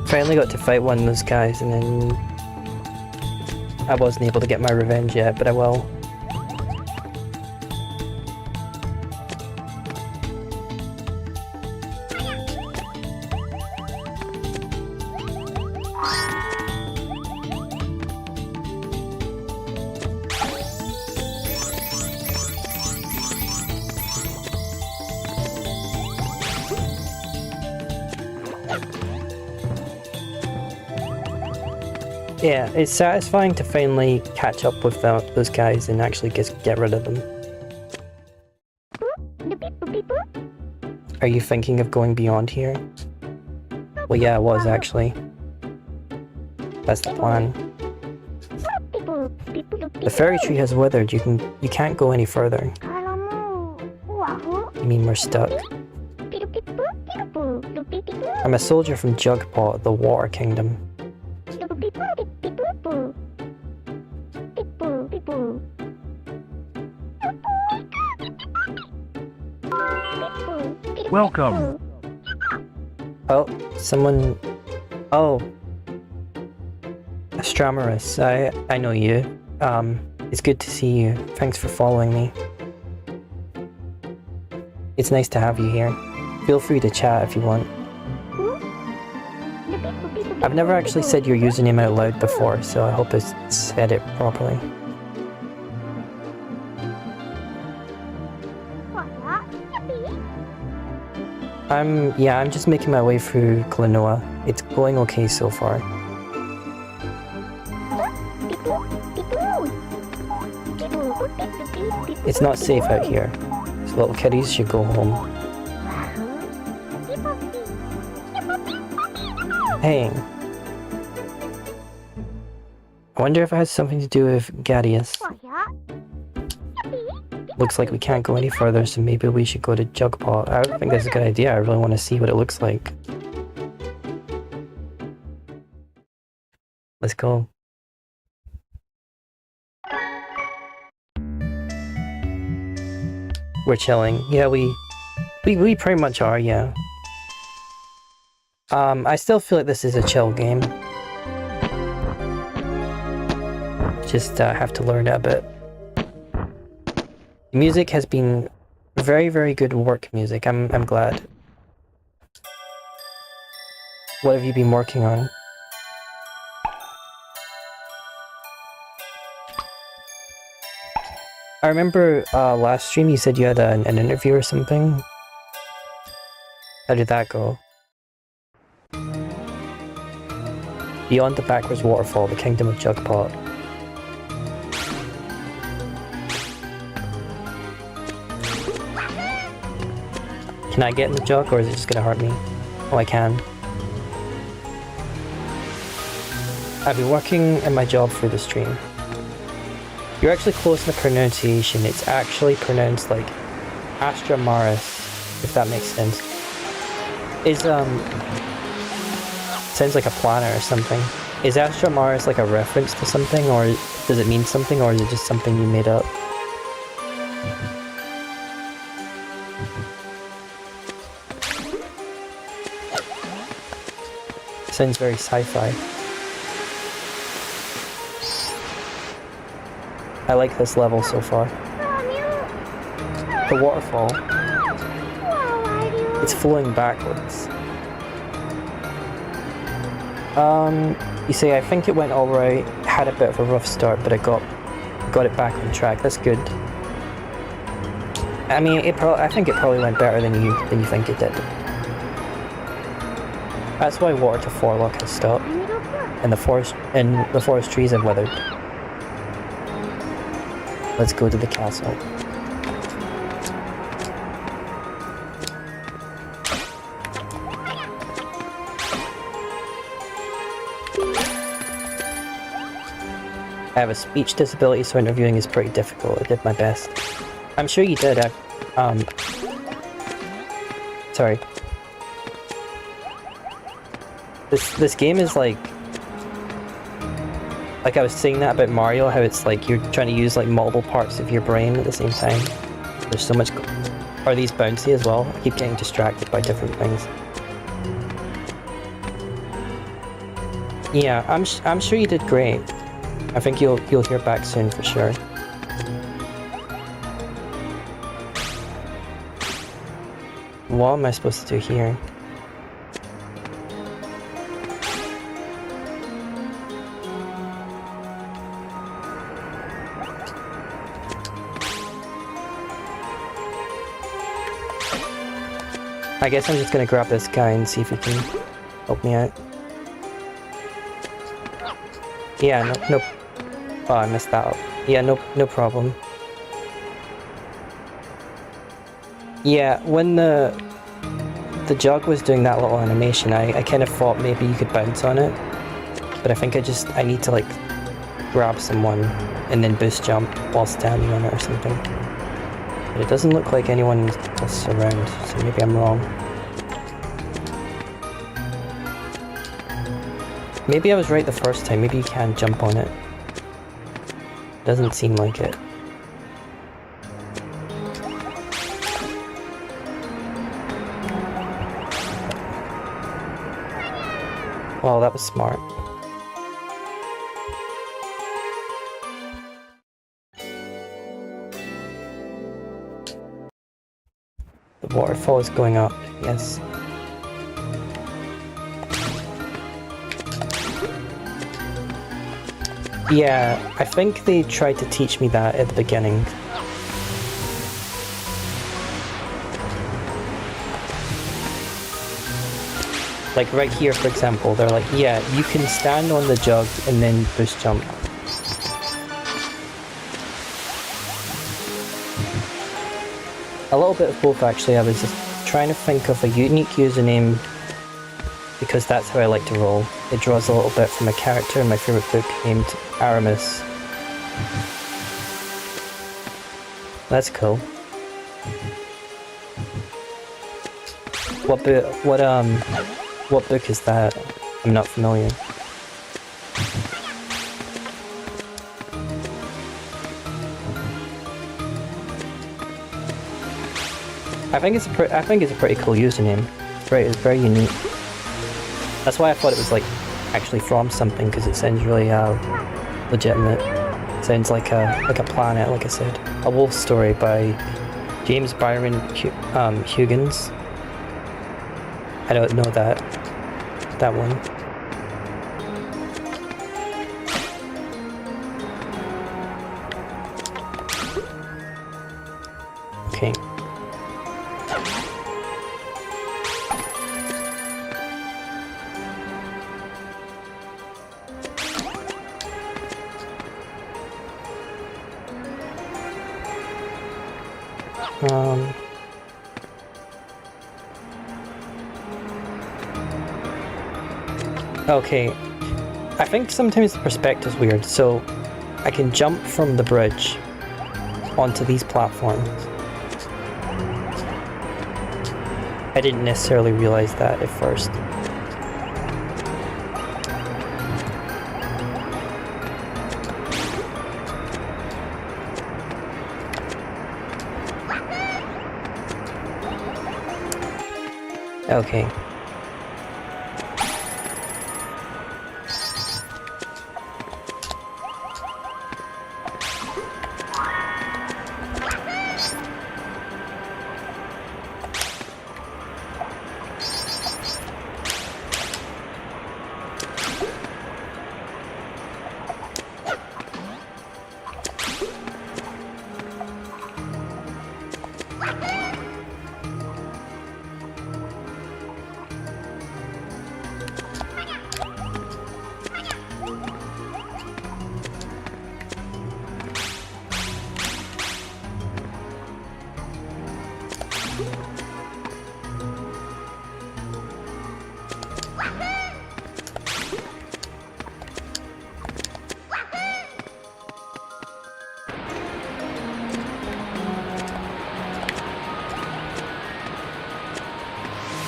Finally got to fight one of those guys, and then I wasn't able to get my revenge yet, but I will. Yeah, it's satisfying to finally catch up with those guys and actually just get rid of them. Are you thinking of going beyond here? Well, yeah, I was actually. That's the plan. The fairy tree has withered. You can't go any further. You mean we're stuck? I'm a soldier from Jugpot, the Water Kingdom. Welcome. Oh, someone... Oh. Astromerus, I know you. It's good to see you. Thanks for following me. It's nice to have you here. Feel free to chat if you want. I've never actually said your username out loud before, so I hope I said it properly. I'm just making my way through Klonoa. It's going okay so far. It's not safe out here, so little kiddies should go home. Hey. I wonder if it has something to do with Gadius. Looks like we can't go any further, so maybe we should go to Jugpot. I don't think that's a good idea. I really want to see what it looks like. Let's go. We're chilling. Yeah, we pretty much are, yeah. I still feel like this is a chill game. Just have to learn it a bit. The music has been very, very good work music. I'm glad. What have you been working on? I remember last stream you said you had an interview or something. How did that go? Beyond the backwards waterfall, the kingdom of Jugpot. Can I get in the jug, or is it just gonna hurt me? Oh, I can. I've been working in my job through the stream. You're actually close in the pronunciation. It's actually pronounced like Astra Maris, if that makes sense. Sounds like a planner or something. Is Astra Maris like a reference to something, or does it mean something, or is it just something you made up? Sounds very sci-fi. I like this level so far. The waterfall. It's flowing backwards. You see, I think it went alright. Had a bit of a rough start, but I got it back on track. That's good. I mean, I think it probably went better than you think it did. That's why water to Forlock has stopped, and the forest trees have withered. Let's go to the castle. I have a speech disability, so interviewing is pretty difficult. I did my best. I'm sure you did. Sorry. This game is like I was saying that about Mario, how it's like you're trying to use like multiple parts of your brain at the same time. There's so much. Are these bouncy as well? I keep getting distracted by different things. Yeah, I'm sure you did great. I think you'll hear back soon for sure. What am I supposed to do here? I guess I'm just gonna grab this guy and see if he can help me out. Yeah, no. Oh, I messed that up. Yeah, no problem. Yeah, when the jug was doing that little animation, I kind of thought maybe you could bounce on it, but I think I need to like grab someone and then boost jump while standing on it or something. But it doesn't look like anyone else around, so maybe I'm wrong. Maybe I was right the first time. Maybe you can jump on it. Doesn't seem like it. Well, that was smart. The waterfall is going up, yes. Yeah, I think they tried to teach me that at the beginning. Like right here, for example, they're like, yeah, you can stand on the jug and then boost jump. A little bit of both, actually. I was just trying to think of a unique username because that's how I like to roll. It draws a little bit from a character in my favourite book named Aramis. That's cool. What book is that? I'm not familiar. I think it's a pretty cool username. It's very unique. That's why I thought it was like actually from something, because it sounds really legitimate. It sounds like a planet, like I said. A Wolf Story by James Byron Huggins. I don't know that one. Okay. Okay, I think sometimes the perspective's weird, so I can jump from the bridge onto these platforms. I didn't necessarily realize that at first. Okay.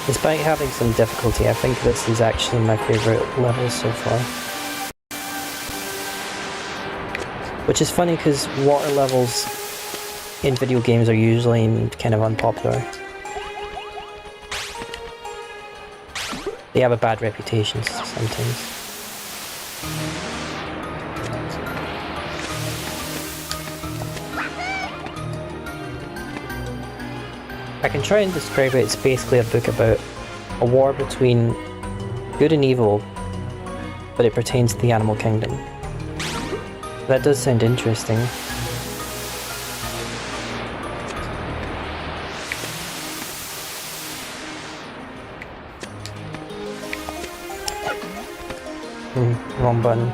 Despite having some difficulty, I think this is actually my favourite level so far. Which is funny because water levels in video games are usually kind of unpopular. They have a bad reputation sometimes. I can try and describe it. It's basically a book about a war between good and evil, but it pertains to the animal kingdom. That does sound interesting. Wrong button.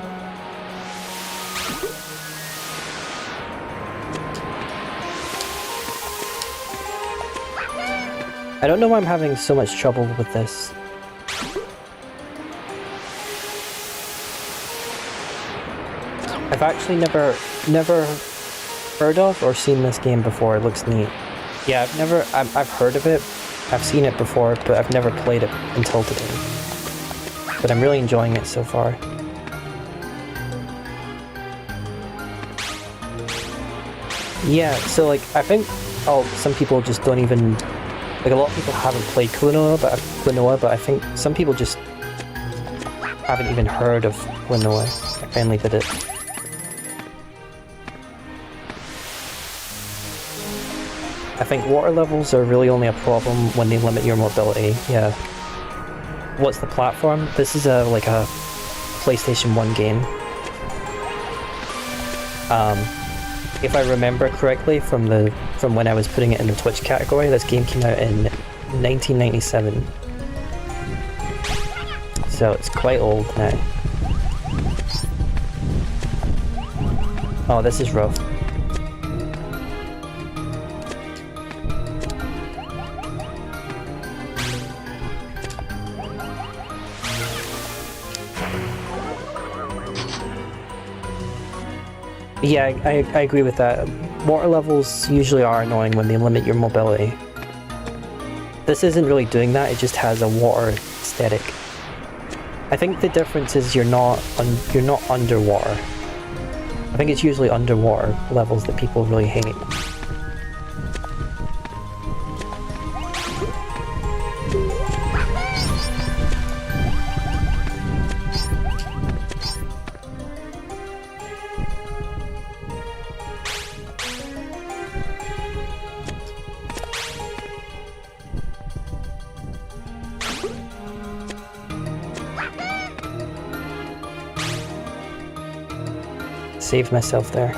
I don't know why I'm having so much trouble with this. I've actually never heard of or seen this game before. It looks neat. Yeah, I've heard of it. I've seen it before, but I've never played it until today. But I'm really enjoying it so far. Yeah, so like, I think some people just don't even, like a lot of people haven't played Klonoa, but I think some people just haven't even heard of Klonoa. I finally did it. I think water levels are really only a problem when they limit your mobility, yeah. What's the platform? This is like a PlayStation 1 game. If I remember correctly from when I was putting it in the Twitch category, this game came out in 1997. So it's quite old now. Oh, this is rough. Yeah, I agree with that. Water levels usually are annoying when they limit your mobility. This isn't really doing that, it just has a water aesthetic. I think the difference is you're not underwater. I think it's usually underwater levels that people really hate. Saved myself there.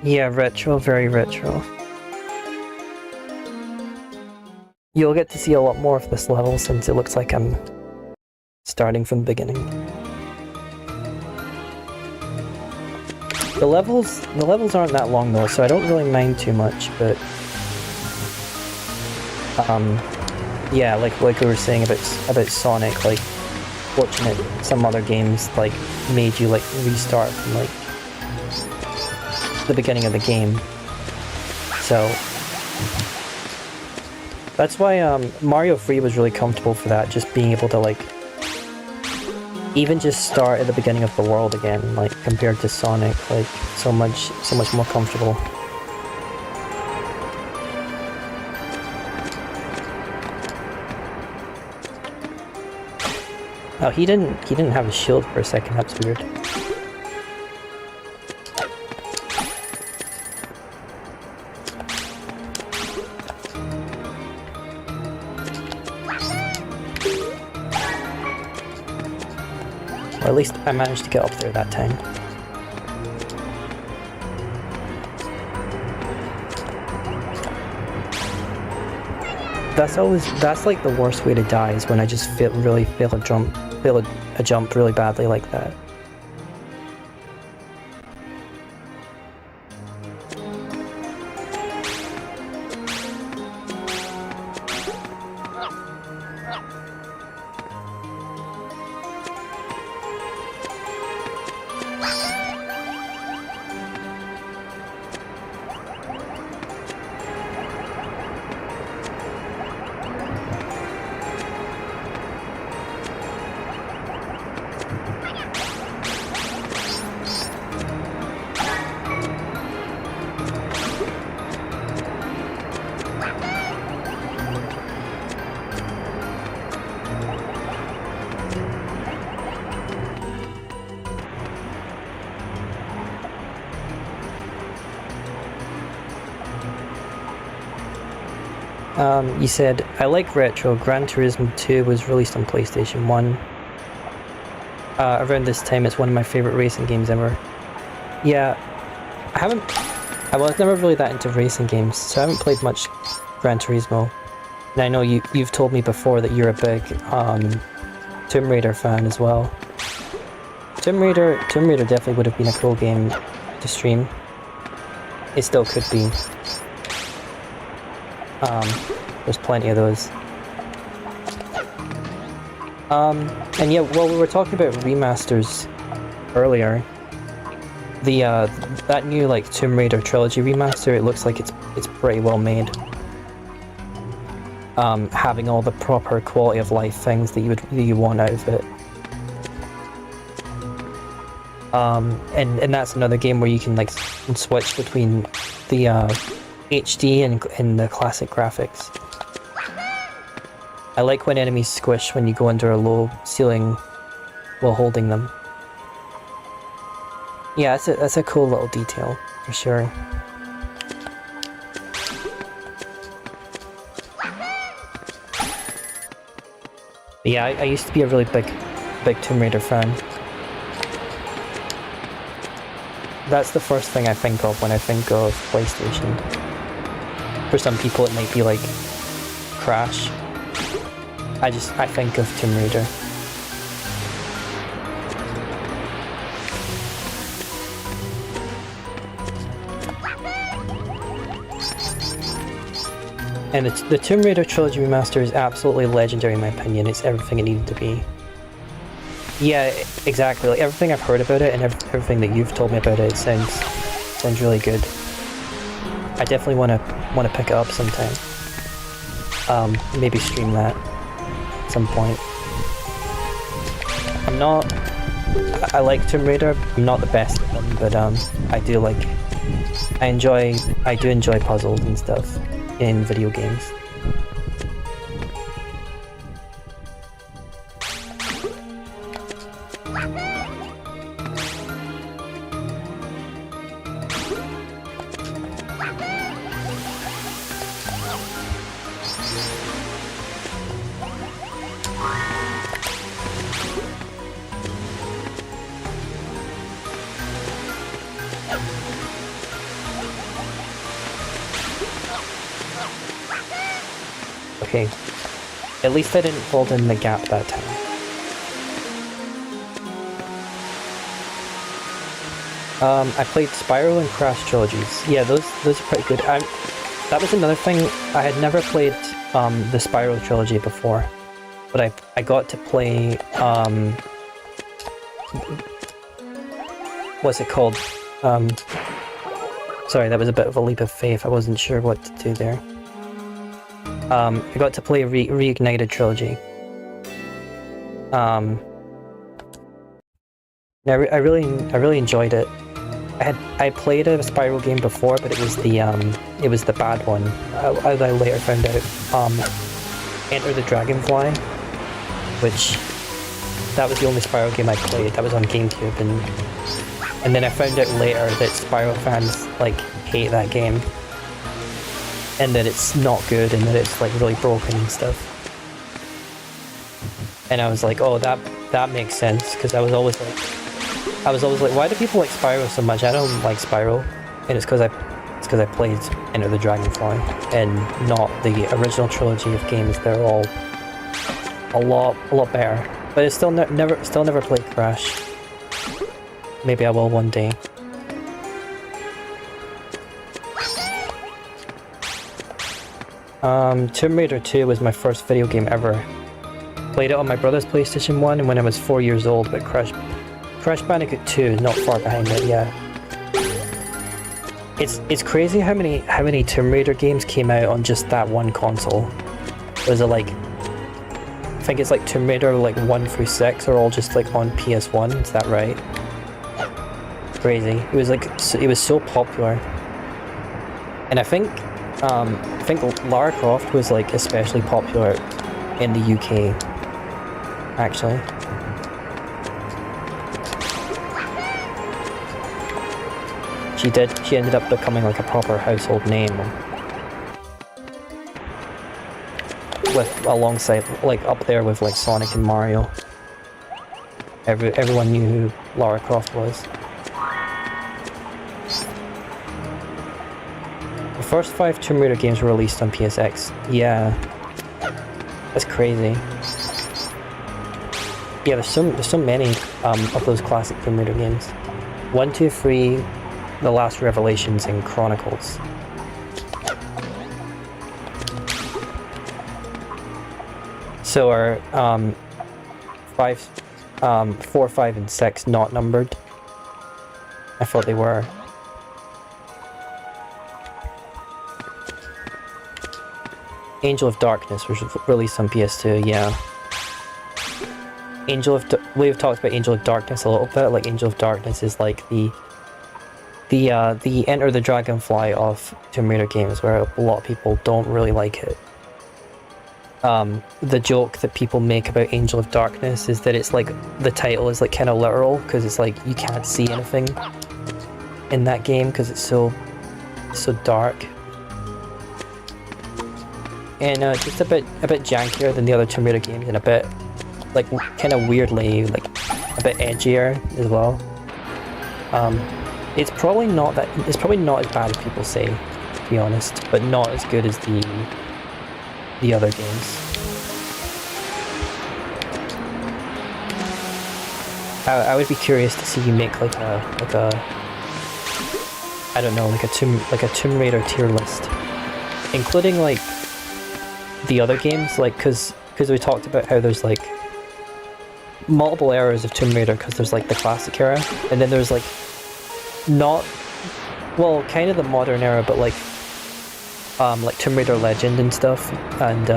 Yeah, retro, very retro. You'll get to see a lot more of this level since it looks like I'm starting from the beginning. The levels aren't that long though, so I don't really mind too much, but yeah, like we were saying about Sonic, like watching it, some other games like made you like restart from like the beginning of the game. So that's why Mario 3 was really comfortable for that, just being able to like even just start at the beginning of the world again, like compared to Sonic, like so much more comfortable. Oh, he didn't have a shield for a second. That's weird. Or at least I managed to get up there that time. That's like the worst way to die, is when I just fail a jump really badly like that. You said, I like retro. Gran Turismo 2 was released on PlayStation 1. Around this time, it's one of my favorite racing games ever. Yeah, I was never really that into racing games, so I haven't played much Gran Turismo. And I know you've told me before that you're a big Tomb Raider fan as well. Tomb Raider definitely would have been a cool game to stream. It still could be. There's plenty of those. And yeah, well, we were talking about remasters earlier. The that new like Tomb Raider trilogy remaster, it looks like it's pretty well made. having all the proper quality of life things that you want out of it. And that's another game where you can like switch between the HD and the classic graphics. I like when enemies squish when you go under a low ceiling while holding them. Yeah, that's a cool little detail for sure. But yeah, I used to be a really big Tomb Raider fan. That's the first thing I think of when I think of PlayStation. For some people it might be like Crash. I think of Tomb Raider. And the Tomb Raider Trilogy Remaster is absolutely legendary in my opinion. It's everything it needed to be. Yeah, exactly. Like everything I've heard about it and everything that you've told me about it, it sounds really good. I definitely want to pick it up sometime. Maybe stream that at some point. I like Tomb Raider. I'm not the best at them, but I do enjoy puzzles and stuff in video games. Okay, at least I didn't fall in the gap that time. I played Spyro and Crash trilogies. Yeah, those are pretty good. That was another thing. I had never played the Spyro trilogy before, but I got to play what's it called? Sorry, that was a bit of a leap of faith. I wasn't sure what to do there. I got to play Reignited trilogy. I really enjoyed it. I played a Spyro game before, but it was the bad one. As I later found out, Enter the Dragonfly, which that was the only Spyro game I played. That was on GameCube, and then I found out later that Spyro fans like hate that game, and that it's not good, and that it's like really broken and stuff. And I was like, oh, that makes sense, because I was always like, why do people like Spyro so much? I don't like Spyro, and it's because I played Enter the Dragonfly, and not the original trilogy of games. They're all a lot better. But I still never played Crash. Maybe I will one day. Tomb Raider 2 was my first video game ever. Played it on my brother's PlayStation 1 when I was 4 years old, but Crash Bandicoot 2 is not far behind it, yeah. It's crazy how many Tomb Raider games came out on just that one console. Was it like, I think it's like Tomb Raider like 1 through 6 are all just like on PS1, is that right? Crazy. It was so popular. And I think Lara Croft was like especially popular in the UK, actually. She ended up becoming like a proper household name. Alongside, like up there with like Sonic and Mario. Everyone knew who Lara Croft was. The first 5 Tomb Raider games were released on PSX. Yeah. That's crazy. Yeah, there's so many of those classic Tomb Raider games. 1, 2, 3, The Last Revelations, and Chronicles. So are 4, 5, and 6 not numbered? I thought they were. Angel of Darkness was released on PS2, yeah. We've talked about Angel of Darkness a little bit. Like, Angel of Darkness is like the Enter the Dragonfly of Tomb Raider games, where a lot of people don't really like it. The joke that people make about Angel of Darkness is that it's like, the title is like kind of literal, because it's like you can't see anything in that game because it's so dark. And just a bit jankier than the other Tomb Raider games, and a bit like kind of weirdly like a bit edgier as well. It's probably not as bad as people say, to be honest, but not as good as the other games. I would be curious to see you make like a I don't know, like a Tomb Raider tier list, including like the other games, like because we talked about how there's like multiple eras of Tomb Raider, because there's like the classic era, and then there's like kind of the modern era, but like Tomb Raider Legend and stuff, and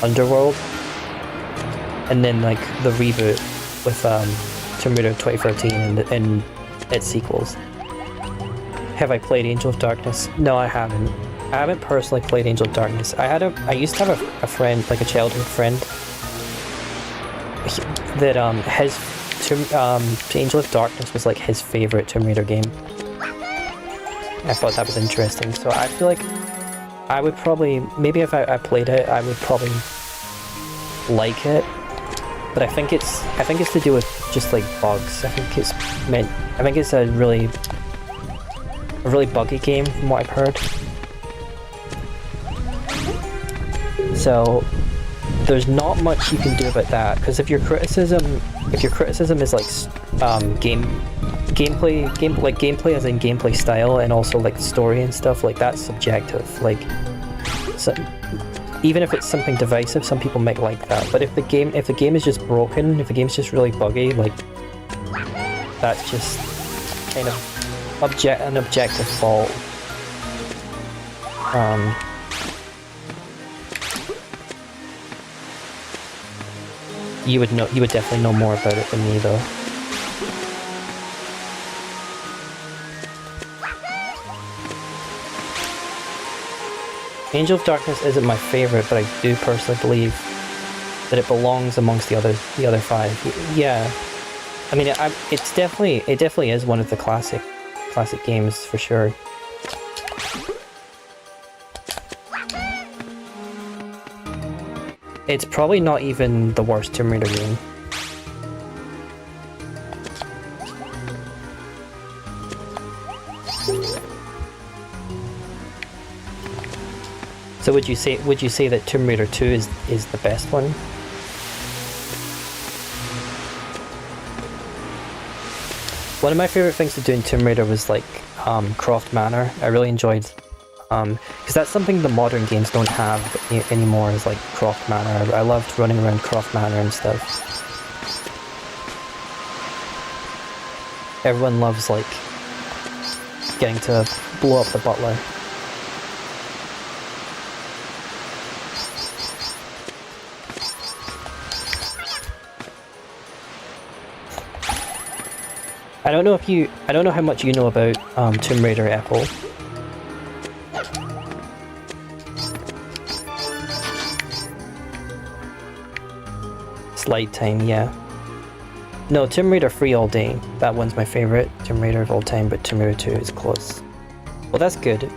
Underworld, and then like the reboot with Tomb Raider 2013 and its sequels. Have I played Angel of Darkness? No, I haven't. I haven't personally played Angel of Darkness. I used to have a friend, like a childhood friend, that Angel of Darkness was like his favorite Tomb Raider game. I thought that was interesting. So I feel like I would probably, maybe if I played it, I would probably like it. But I think it's to do with just like bugs. I think it's a really buggy game from what I've heard. So there's not much you can do about that, because if your criticism is like gameplay as in gameplay style, and also like story and stuff, like that's subjective. Like, so even if it's something divisive, some people might like that. But if the game is just broken, if the game's just really buggy, like that's just kind of an objective fault. You would definitely know more about it than me, though. Angel of Darkness isn't my favorite, but I do personally believe that it belongs amongst the other five. Yeah, I mean, it definitely is one of the classic games for sure. It's probably not even the worst Tomb Raider game. So would you say that Tomb Raider 2 is the best one? One of my favorite things to do in Tomb Raider was like Croft Manor. I really enjoyed, because that's something the modern games don't have anymore, is like Croft Manor. I loved running around Croft Manor and stuff. Everyone loves like getting to blow up the butler. I don't know how much you know about Tomb Raider Apple. Slide time, yeah. No, Tomb Raider 3 all day. That one's my favorite Tomb Raider of all time, but Tomb Raider 2 is close. Well, that's good.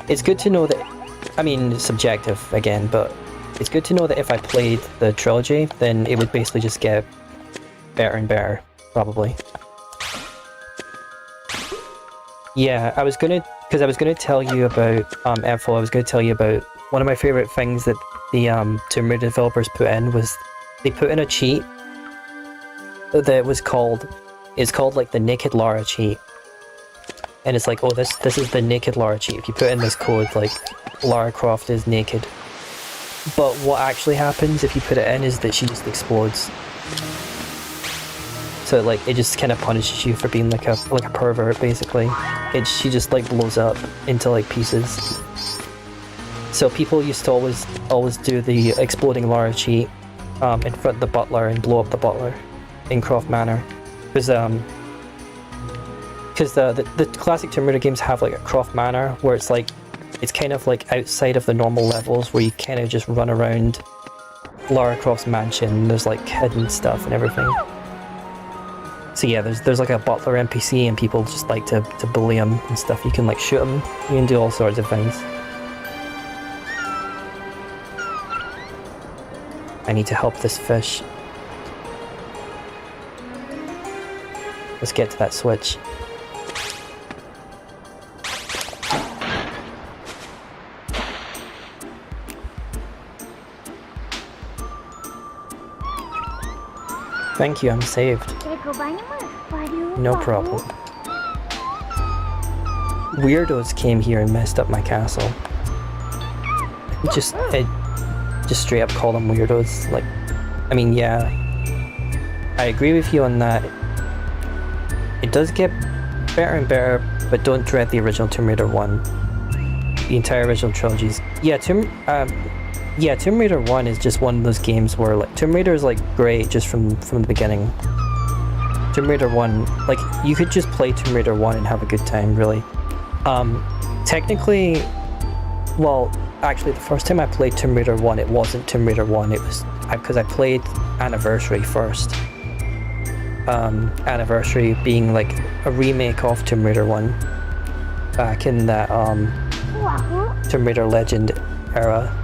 It's good to know that, I mean, subjective again, but it's good to know that if I played the trilogy, then it would basically just get better and better, probably. Yeah, I was gonna tell you about Apple. I was gonna tell you about one of my favorite things that the Tomb Raider developers put in was they put in a cheat that was called like the Naked Lara cheat, and it's like, oh, this is the Naked Lara cheat. If you put in this code, like Lara Croft is naked, but what actually happens if you put it in is that she just explodes. So like it just kind of punishes you for being like a pervert, basically. She just like blows up into like pieces. So people used to always do the exploding Lara cheat in front of the butler and blow up the butler in Croft Manor, because the classic Tomb Raider games have like a Croft Manor where it's kind of like outside of the normal levels where you kind of just run around Lara Croft's mansion. There's like hidden stuff and everything. So yeah, there's like a butler NPC and people just like to bully him and stuff. You can like shoot him. You can do all sorts of things. I need to help this fish. Let's get to that switch. Thank you, I'm saved. No problem. Weirdos came here and messed up my castle. Just straight up call them weirdos. Like, I mean, yeah, I agree with you on that. It does get better and better, but don't dread the original Tomb Raider 1. The entire original trilogies. Yeah, Tomb Raider 1 is just one of those games where like Tomb Raider is like great just from the beginning. Tomb Raider 1, like you could just play Tomb Raider 1 and have a good time, really. Technically, well, actually the first time I played Tomb Raider 1, it wasn't Tomb Raider 1, it was because I played Anniversary first. Anniversary being like a remake of Tomb Raider 1 back in that Tomb Raider Legend era.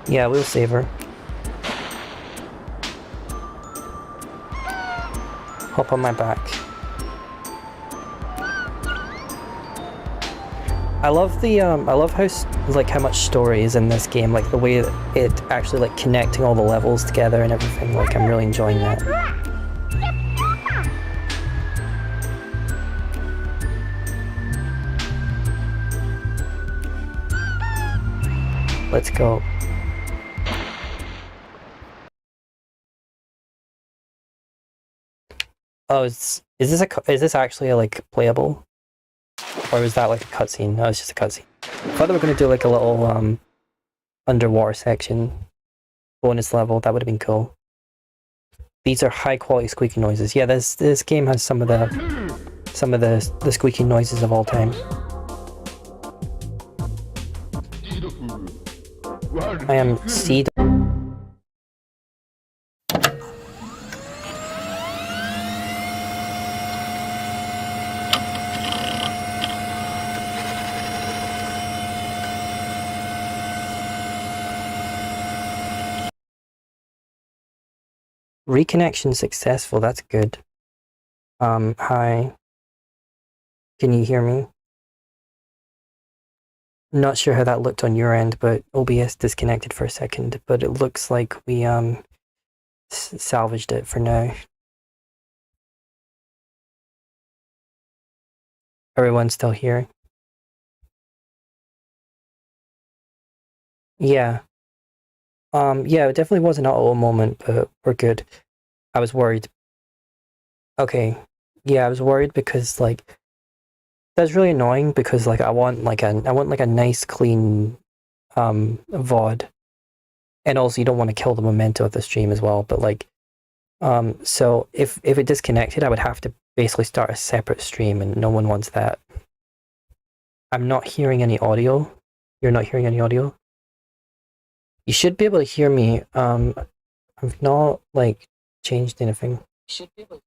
Yeah, we'll save her. Hop on my back. I love the I love how how much story is in this game, like the way that it actually like connecting all the levels together and everything. Like I'm really enjoying that. Let's go. Oh, is this actually like playable? Or was that like a cutscene? No, it's just a cutscene. I thought they were gonna do like a little underwater section bonus level. That would have been cool. These are high quality squeaky noises. Yeah, this game has some of the squeaky noises of all time. I am seed. Reconnection successful, that's good. Hi. Can you hear me? Not sure how that looked on your end, but OBS disconnected for a second, but it looks like we salvaged it for now. Everyone's still here? Yeah. Yeah, it definitely was an auto moment, but we're good. I was worried. Okay. Yeah, I was worried because like that's really annoying because like I want like a nice clean VOD. And also you don't want to kill the momentum of the stream as well, but like so if it disconnected, I would have to basically start a separate stream and no one wants that. I'm not hearing any audio. You're not hearing any audio? You should be able to hear me. I've not like changed anything. You should be able.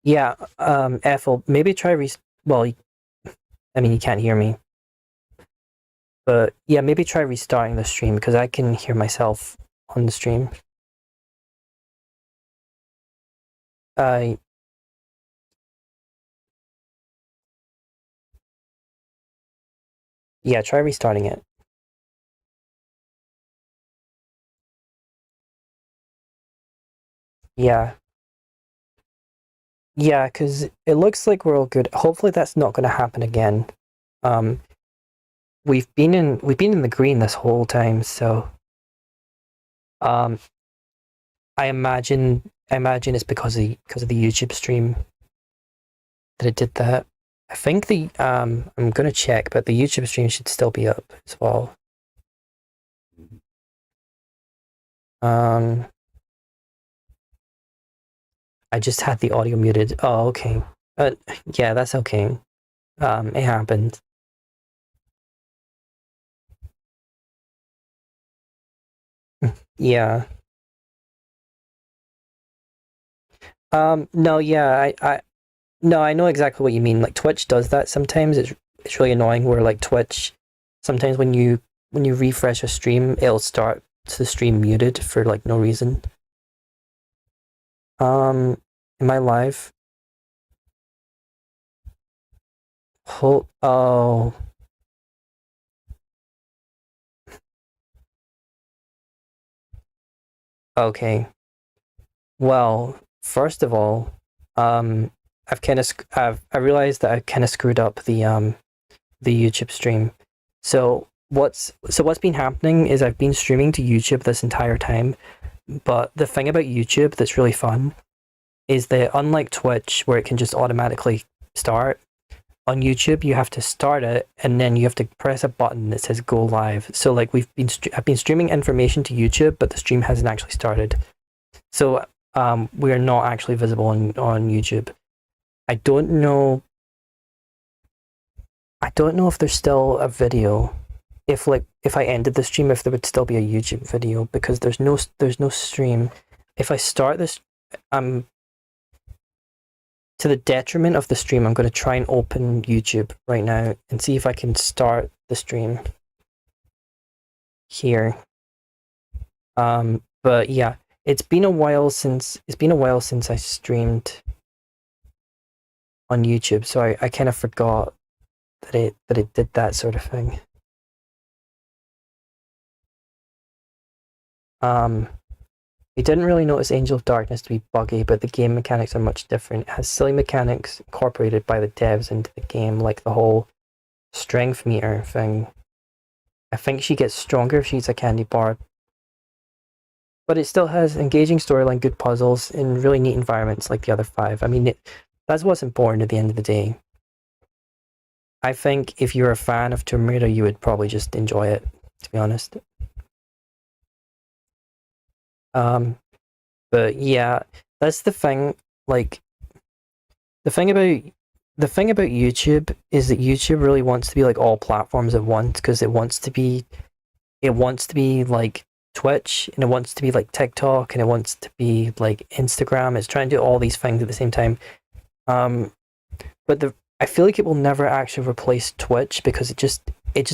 Yeah, Ethel, maybe try well, I mean you can't hear me. But yeah, maybe try restarting the stream because I can hear myself on the stream. Yeah, try restarting it. Yeah. Yeah, because it looks like we're all good. Hopefully that's not going to happen again. We've been in the green this whole time, so I imagine it's because of the YouTube stream that it did that. I think I'm gonna check, but the YouTube stream should still be up as well. Um, I just had the audio muted. Oh, okay. Yeah, that's okay. It happened. Yeah. No, yeah, no, I know exactly what you mean. Like Twitch does that sometimes. It's really annoying where like Twitch sometimes when you refresh a stream, it'll start the stream muted for like no reason. Am I live? Oh. Okay. Well, first of all, I've kind of I realized that I kind of screwed up the YouTube stream. So what's been happening is I've been streaming to YouTube this entire time, but the thing about YouTube that's really fun is that unlike Twitch where it can just automatically start, on YouTube you have to start it and then you have to press a button that says go live. So like I've been streaming information to YouTube, but the stream hasn't actually started. So we are not actually visible on YouTube. I don't know. I don't know if there's still a video. If I ended the stream, if there would still be a YouTube video because there's no stream. If I start this, to the detriment of the stream, I'm going to try and open YouTube right now and see if I can start the stream here. But yeah, it's been a while since I streamed on YouTube, so I kind of forgot that it did that sort of thing. We didn't really notice Angel of Darkness to be buggy, but the game mechanics are much different. It has silly mechanics incorporated by the devs into the game, like the whole strength meter thing. I think she gets stronger if she eats a candy bar. But it still has engaging storyline, good puzzles, and really neat environments like the other 5. I mean, that's what's important at the end of the day. I think if you're a fan of Tomb Raider, you would probably just enjoy it, to be honest. But yeah, that's the thing. Like, the thing about YouTube is that YouTube really wants to be like all platforms at once because it wants to be like Twitch and it wants to be like TikTok and it wants to be like Instagram. It's trying to do all these things at the same time. But I feel like it will never actually replace Twitch because it just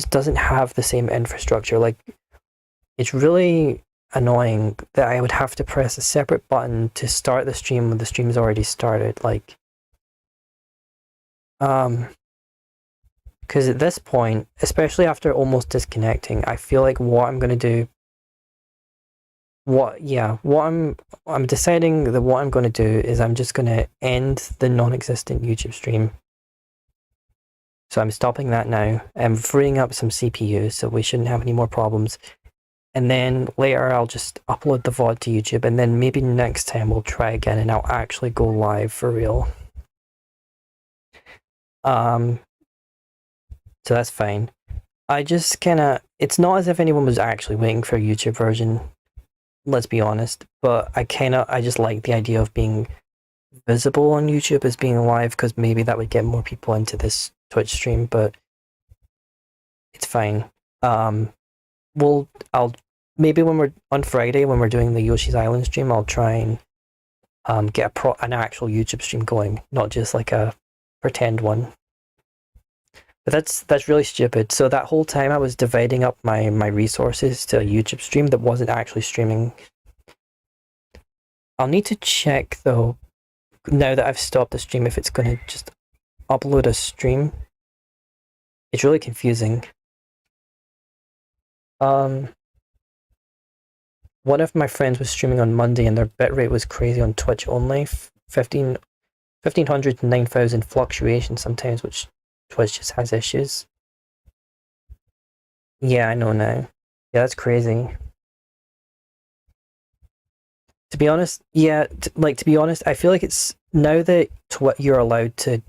doesn't have the same infrastructure. Like, it's really annoying that I would have to press a separate button to start the stream when the stream's already started. Like, because at this point, especially after almost disconnecting, I feel like what I'm gonna do, I'm deciding that what I'm gonna do is I'm just gonna end the non-existent YouTube stream. So I'm stopping that now. I'm freeing up some CPU, so we shouldn't have any more problems. And then later I'll just upload the VOD to YouTube, and then maybe next time we'll try again and I'll actually go live for real. So that's fine. I just it's not as if anyone was actually waiting for a YouTube version, let's be honest, but I just like the idea of being visible on YouTube as being live, because maybe that would get more people into this Twitch stream, but it's fine. Maybe when we're on Friday, when we're doing the Yoshi's Island stream, I'll try and get an actual YouTube stream going, not just like a pretend one. But that's really stupid. So that whole time I was dividing up my resources to a YouTube stream that wasn't actually streaming. I'll need to check though, now that I've stopped the stream, if it's going to just upload a stream. It's really confusing. One of my friends was streaming on Monday and their bitrate was crazy on Twitch only. 1500 to 9000 fluctuation sometimes, which Twitch just has issues. Yeah, I know now. Yeah, that's crazy. To be honest, yeah, to be honest, I feel like it's now that you're allowed to.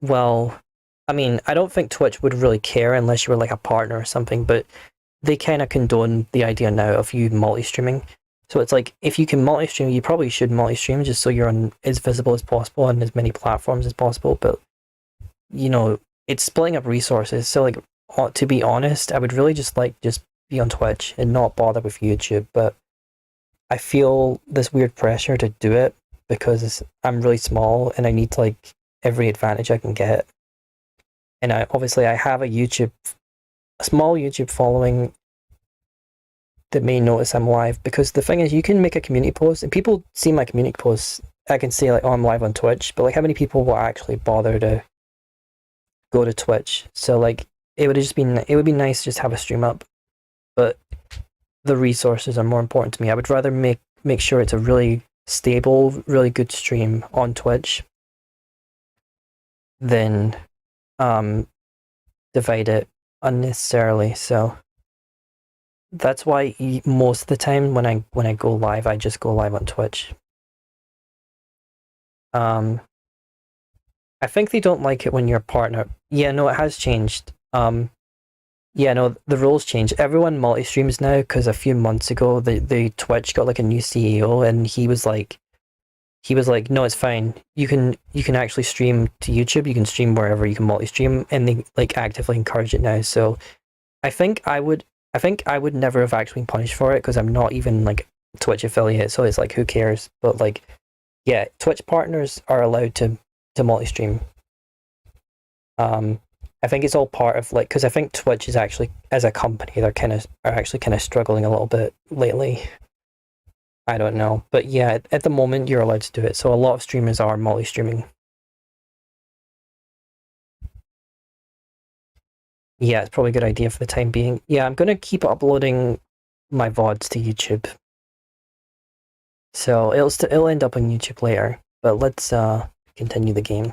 Well, I mean, I don't think Twitch would really care unless you were like a partner or something, but they kind of condone the idea now of you multi-streaming. So it's like, if you can multi-stream, you probably should multi-stream just so you're on as visible as possible on as many platforms as possible. But, you know, it's splitting up resources. So, like, to be honest, I would really just be on Twitch and not bother with YouTube. But I feel this weird pressure to do it because I'm really small and I need like every advantage I can get. And obviously I have a small YouTube following that may notice I'm live, because the thing is, you can make a community post and people see my community posts. I can say like, oh, I'm live on Twitch, but like, how many people will actually bother to go to Twitch? So like, it would be nice to just have a stream up, but the resources are more important to me. I would rather make sure it's a really stable, really good stream on Twitch than divide it unnecessarily. So that's why most of the time when I go live, I just go live on Twitch. I think they don't like it when you're a partner. Yeah, no, it has changed. Yeah, no, the rules changed. Everyone multi-streams now, because a few months ago, the Twitch got like a new CEO, and he was like, no, it's fine. You can actually stream to YouTube. You can stream wherever. You can multi-stream, and they like actively encourage it now. So, I think I would never have actually been punished for it, because I'm not even like a Twitch affiliate. So it's like, who cares? But like, yeah, Twitch partners are allowed to multi-stream. I think it's all part of like, because I think Twitch is actually, as a company, are actually kind of struggling a little bit lately. I don't know, but yeah, at the moment you're allowed to do it. So a lot of streamers are multi-streaming. Yeah, it's probably a good idea for the time being. Yeah, I'm gonna keep uploading my VODs to YouTube. So it'll end up on YouTube later. But let's continue the game.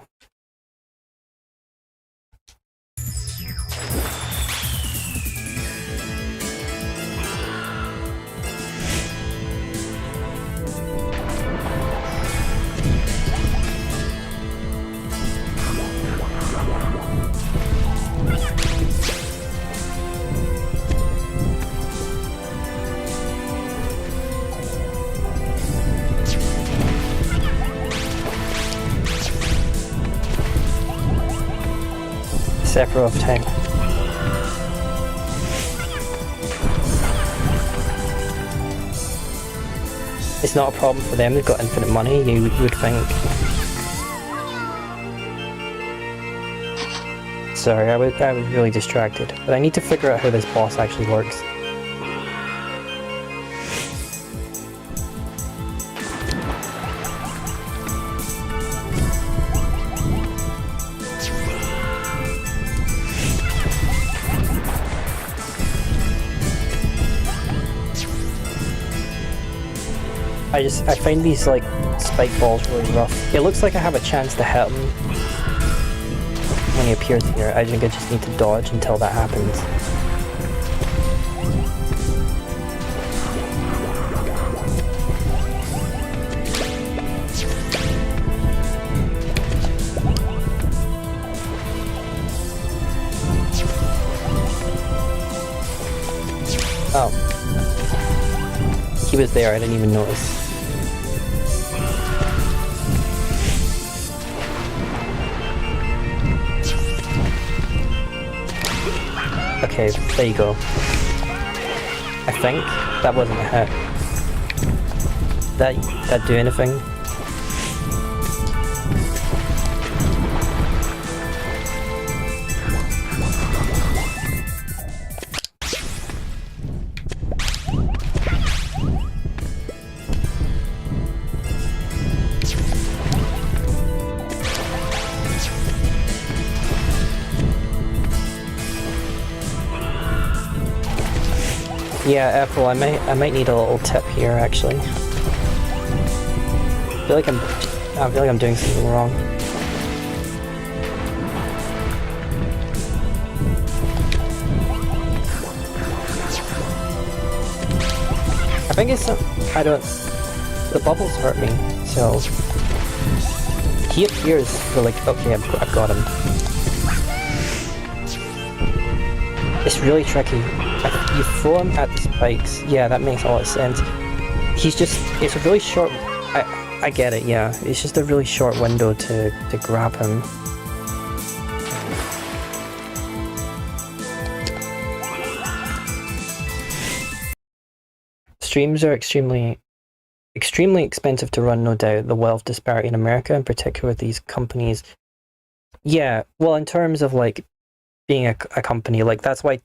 Sephiroth time. It's not a problem for them, they've got infinite money, you would think. Sorry, I was really distracted, but I need to figure out how this boss actually works. I find these like spike balls really rough. It looks like I have a chance to hit him when he appears here. I think I just need to dodge until that happens. Oh. He was there, I didn't even notice. Okay, there you go. I think that wasn't a hit. Did that do anything? Yeah, Apple, I might need a little tip here actually. I feel like I'm doing something wrong. I think it's I don't the bubbles hurt me, so he appears for like, okay, I've got him. It's really tricky. You throw him at the spikes. Yeah, that makes a lot of sense. It's a really short, I get it, yeah. It's just a really short window to grab him. Streams are extremely expensive to run, no doubt. The wealth disparity in America, in particular, these companies. Yeah, well, in terms of like being a company, like that's why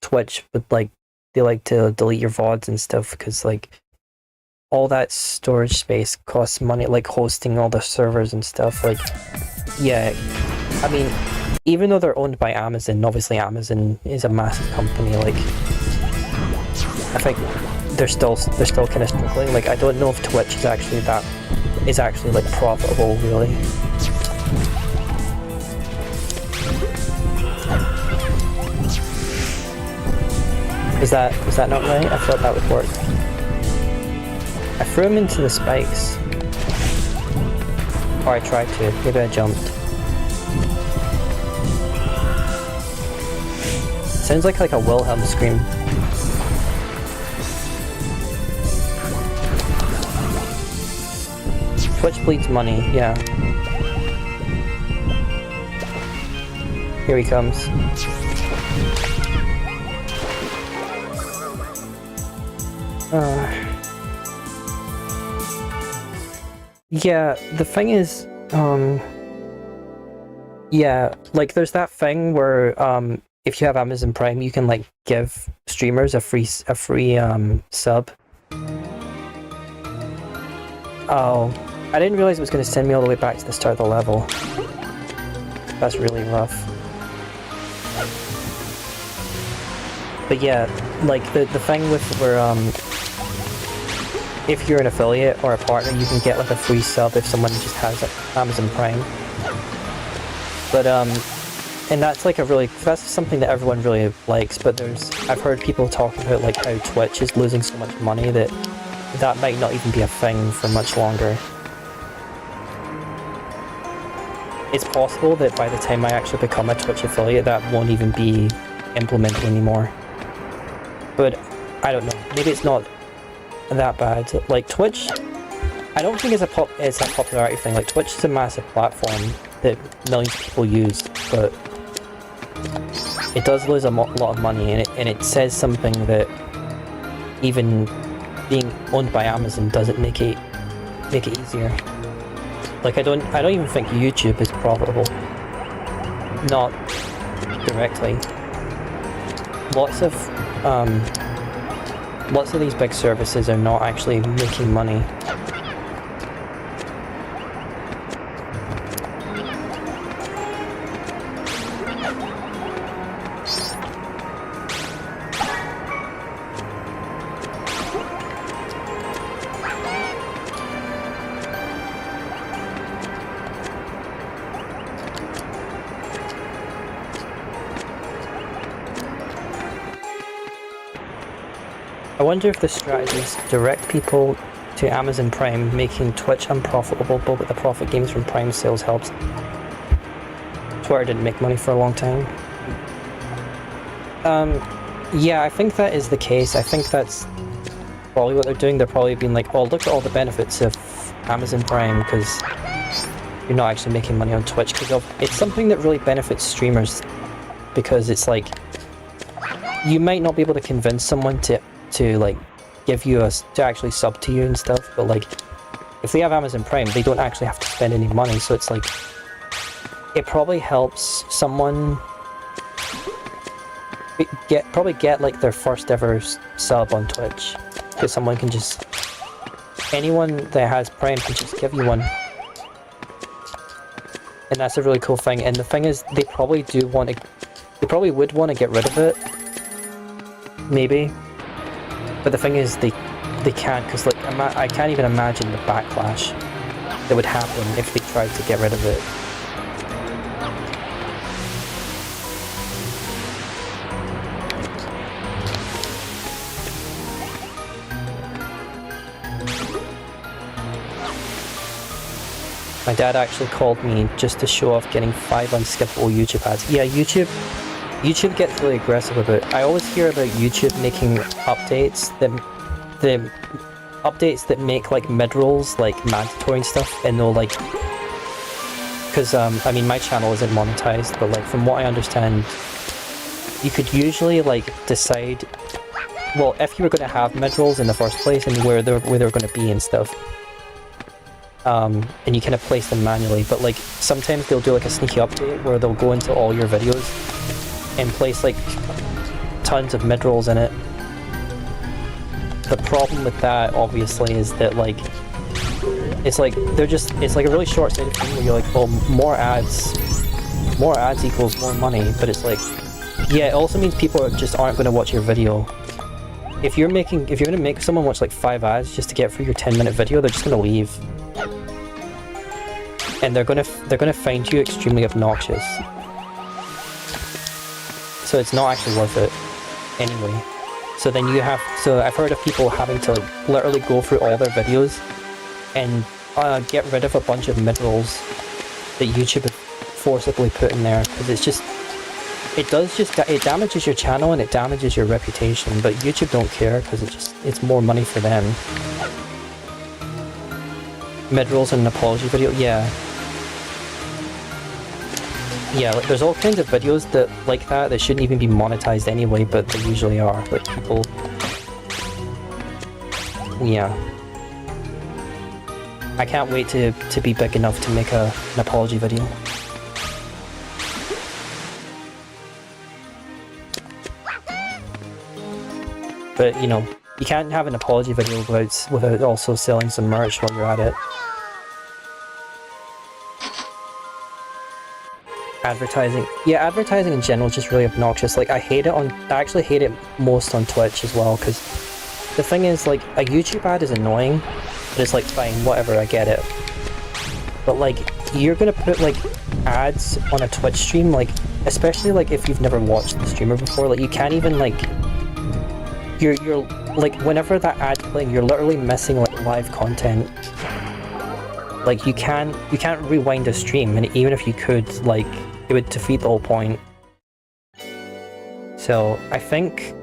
Twitch would like they like to delete your VODs and stuff, because like all that storage space costs money, like hosting all the servers and stuff. Like, yeah, I mean, even though they're owned by Amazon, obviously Amazon is a massive company. Like, I think they're still kind of struggling. Like, I don't know if Twitch is actually like profitable, really. Was that not right? I thought that would work. I threw him into the spikes. Or I tried to. Maybe I jumped. Sounds like a Wilhelm scream. Twitch bleeds money, yeah. Here he comes. Yeah, the thing is, yeah, like there's that thing where if you have Amazon Prime, you can like give streamers a free sub. Oh, I didn't realize it was going to send me all the way back to the start of the level. That's really rough. But yeah, like the thing with where if you're an affiliate or a partner, you can get like a free sub if someone just has Amazon Prime. But and that's like that's something that everyone really likes. But I've heard people talk about like how Twitch is losing so much money that might not even be a thing for much longer. It's possible that by the time I actually become a Twitch affiliate, that won't even be implemented anymore. But I don't know. Maybe it's not that bad. Like Twitch, I don't think it's a popularity thing. Like Twitch is a massive platform that millions of people use, but it does lose a lot of money, and it says something that even being owned by Amazon doesn't make it easier. Like I don't even think YouTube is profitable. Not directly. Lots of these big services are not actually making money. I wonder if the strategies direct people to Amazon Prime, making Twitch unprofitable, but the profit gains from Prime sales helps. Twitter didn't make money for a long time. Yeah, I think that is the case. I think that's probably what they're doing. They're probably being like, oh, look at all the benefits of Amazon Prime, because you're not actually making money on Twitch. Because it's something that really benefits streamers, because it's like, you might not be able to convince someone to like give you to actually sub to you and stuff, but like if they have Amazon Prime, they don't actually have to spend any money, so it's like it probably helps someone get like their first ever sub on Twitch, because someone can just, anyone that has Prime can just give you one, and that's a really cool thing. And the thing is, they probably would want to get rid of it, maybe. But the thing is, they can't, because like I can't even imagine the backlash that would happen if they tried to get rid of it. My dad actually called me just to show off getting 5 unskippable YouTube ads. Yeah, YouTube gets really aggressive about it. I always hear about YouTube making updates the updates that make like mid-rolls like mandatory and stuff, and they'll like, because I mean my channel isn't monetized, but like from what I understand, you could usually like decide, well, if you were going to have mid-rolls in the first place and where they're going to be and stuff, and you kind of place them manually, but like sometimes they'll do like a sneaky update where they'll go into all your videos and place like tons of mid-rolls in it. The problem with that obviously is that like it's like it's like a really short-sighted thing where you're like, well, more ads equals more money, but it's like, yeah, it also means people just aren't going to watch your video. If you're going to make someone watch like 5 ads just to get through your 10-minute video, they're just going to leave. And they're going to find you extremely obnoxious. So it's not actually worth it anyway. So then so I've heard of people having to like literally go through all their videos and get rid of a bunch of mid-rolls that YouTube have forcibly put in there, because it damages your channel and it damages your reputation, but YouTube don't care because it's more money for them. Mid-rolls in an apology video, yeah, like there's all kinds of videos that shouldn't even be monetized anyway, but they usually are. Like people, yeah. I can't wait to be big enough to make an apology video. But you know, you can't have an apology video without also selling some merch while you're at it. Advertising. Yeah, advertising in general is just really obnoxious. Like, I actually hate it most on Twitch as well, because the thing is, like, a YouTube ad is annoying, but it's like, fine, whatever, I get it. But like, you're gonna put like ads on a Twitch stream, like, especially like if you've never watched the streamer before, like, you can't even like, you're like, whenever that ad's playing, you're literally missing like live content. Like, you can't rewind a stream, and even if you could, like, it would defeat the whole point. So I think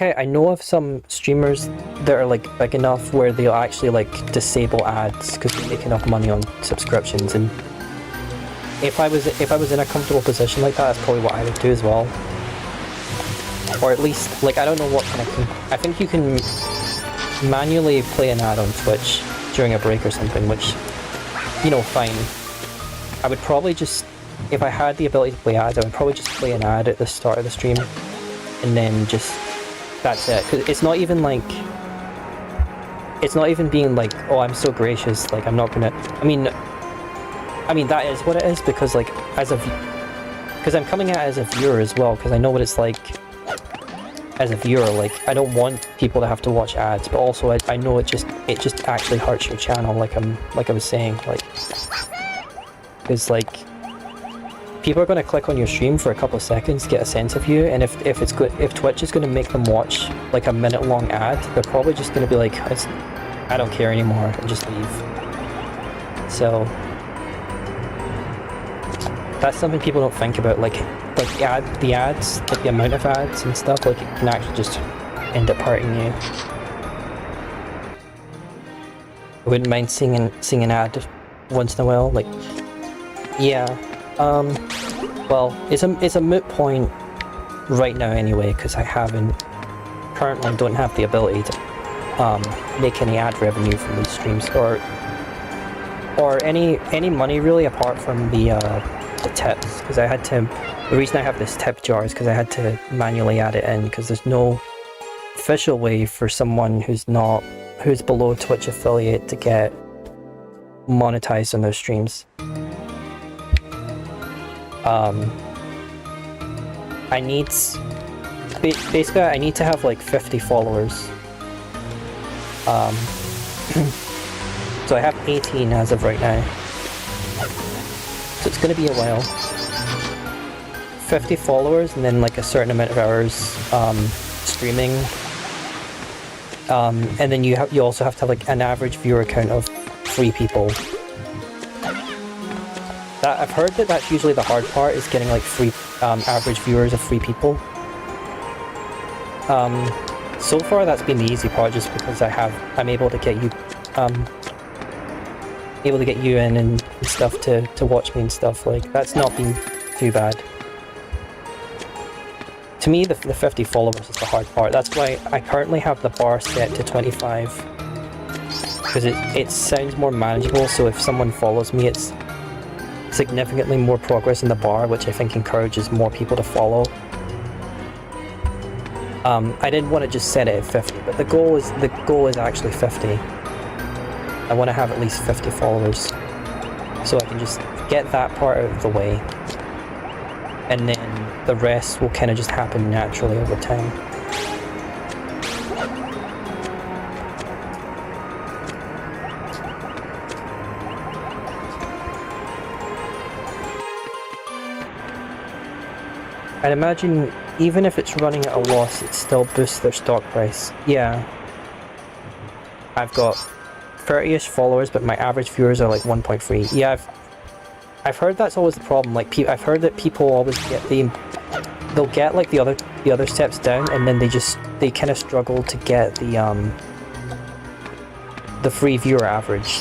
I know of some streamers that are like big enough where they'll actually like disable ads because they make enough money on subscriptions, and if I was in a comfortable position like that, that's probably what I would do as well. Or at least, like, I don't know what kind of... I think you can manually play an ad on Twitch during a break or something, which, you know, fine. I would probably just, if I had the ability to play ads, I would probably just play an ad at the start of the stream, and then just, that's it. Because it's not even like, it's not even being like, oh, I'm so gracious, like, I'm not gonna, I mean that is what it is, because like, because I'm coming at it as a viewer as well, because I know what it's like as a viewer. Like, I don't want people to have to watch ads, but also I know it just actually hurts your channel, like I was saying, like, because like, people are going to click on your stream for a couple of seconds to get a sense of you, and if Twitch is going to make them watch like a minute-long ad, they're probably just going to be like, I don't care anymore, and just leave. So that's something people don't think about, like the ads, like the amount of ads and stuff, like, it can actually just end up hurting you. I wouldn't mind seeing an ad once in a while, like, yeah. Well, it's a moot point right now anyway, because I currently don't have the ability to make any ad revenue from these streams, or any money really, apart from the tips, because I had to. The reason I have this tip jar is because I had to manually add it in, because there's no official way for someone who's below Twitch affiliate to get monetized on those streams. I need to have like 50 followers. So I have 18 as of right now. So it's gonna be a while. 50 followers and then like a certain amount of hours streaming. And then you also have to have like an average viewer count of 3 people. That I've heard that's usually the hard part, is getting like 3 average viewers of 3 people. So far that's been the easy part, just because I'm able to get you in and stuff to watch me and stuff. Like, that's not been too bad. To me, the 50 followers is the hard part. That's why I currently have the bar set to 25, because it sounds more manageable. So if someone follows me, it's significantly more progress in the bar, which I think encourages more people to follow. I didn't want to just set it at 50, but the goal is actually 50. I want to have at least 50 followers, so I can just get that part out of the way, and then the rest will kind of just happen naturally over time. I'd imagine even if it's running at a loss, it still boosts their stock price. Yeah. I've got 30-ish followers, but my average viewers are like 1.3. Yeah, I've heard that's always the problem. Like, I've heard that people always they'll get like the other steps down, and then they kind of struggle to get the free viewer average.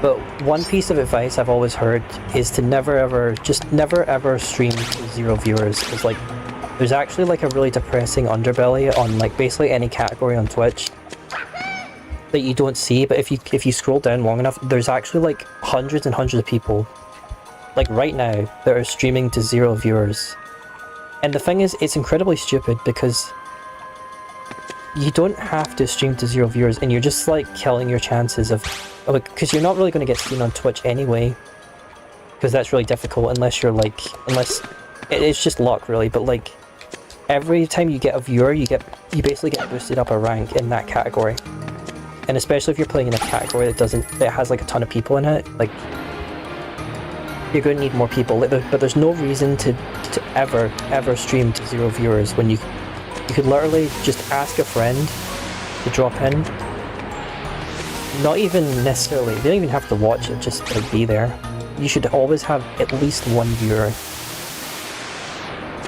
But one piece of advice I've always heard is to never ever stream to 0 viewers. Because like, there's actually like a really depressing underbelly on like basically any category on Twitch that you don't see. But if you scroll down long enough, there's actually like hundreds and hundreds of people, like right now, that are streaming to 0 viewers. And the thing is, it's incredibly stupid, because you don't have to stream to 0 viewers, and you're just like killing your chances of, because you're not really going to get seen on Twitch anyway, because that's really difficult unless it's just luck really. But like, every time you get a viewer, you basically get boosted up a rank in that category. And especially if you're playing in a category that has like a ton of people in it, like, you're going to need more people. But there's no reason to ever stream to 0 viewers when you could literally just ask a friend to drop in. Not even necessarily, they don't even have to watch it, just like be there. You should always have at least 1 viewer.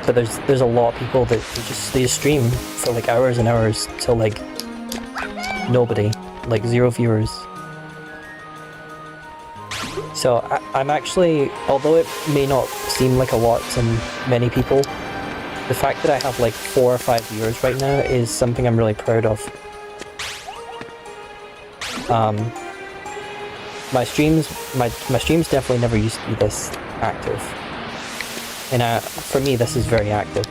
But there's a lot of people that they just stream for like hours and hours till like nobody, like 0 viewers. So I'm actually, although it may not seem like a lot to many people, the fact that I have like 4 or 5 viewers right now is something I'm really proud of. My streams definitely never used to be this active, and for me this is very active.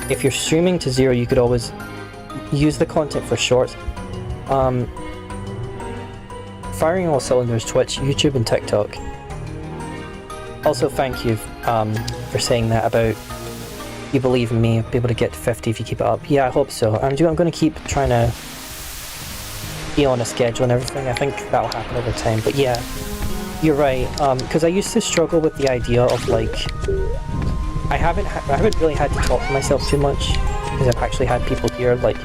If you're streaming to 0, you could always use the content for shorts. Firing all cylinders: Twitch, YouTube, and TikTok. Also, thank you for saying that about you believe in me, be able to get to 50 if you keep it up. Yeah, I hope so. I'm going to keep trying to be on a schedule and everything. I think that'll happen over time. But yeah, you're right. Because I used to struggle with the idea of like, I haven't really had to talk to myself too much, because I've actually had people here like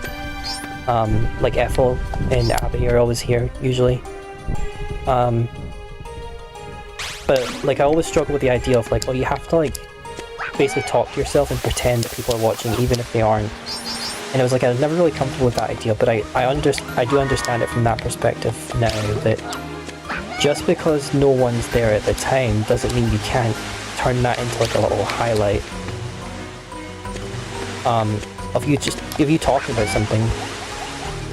Ethel and Abby are always here usually. But like, I always struggle with the idea of like, oh, you have to like basically talk to yourself and pretend that people are watching even if they aren't. And it was like, I was never really comfortable with that idea, but I do understand it from that perspective now, that just because no one's there at the time doesn't mean you can't turn that into like a little highlight of you talking about something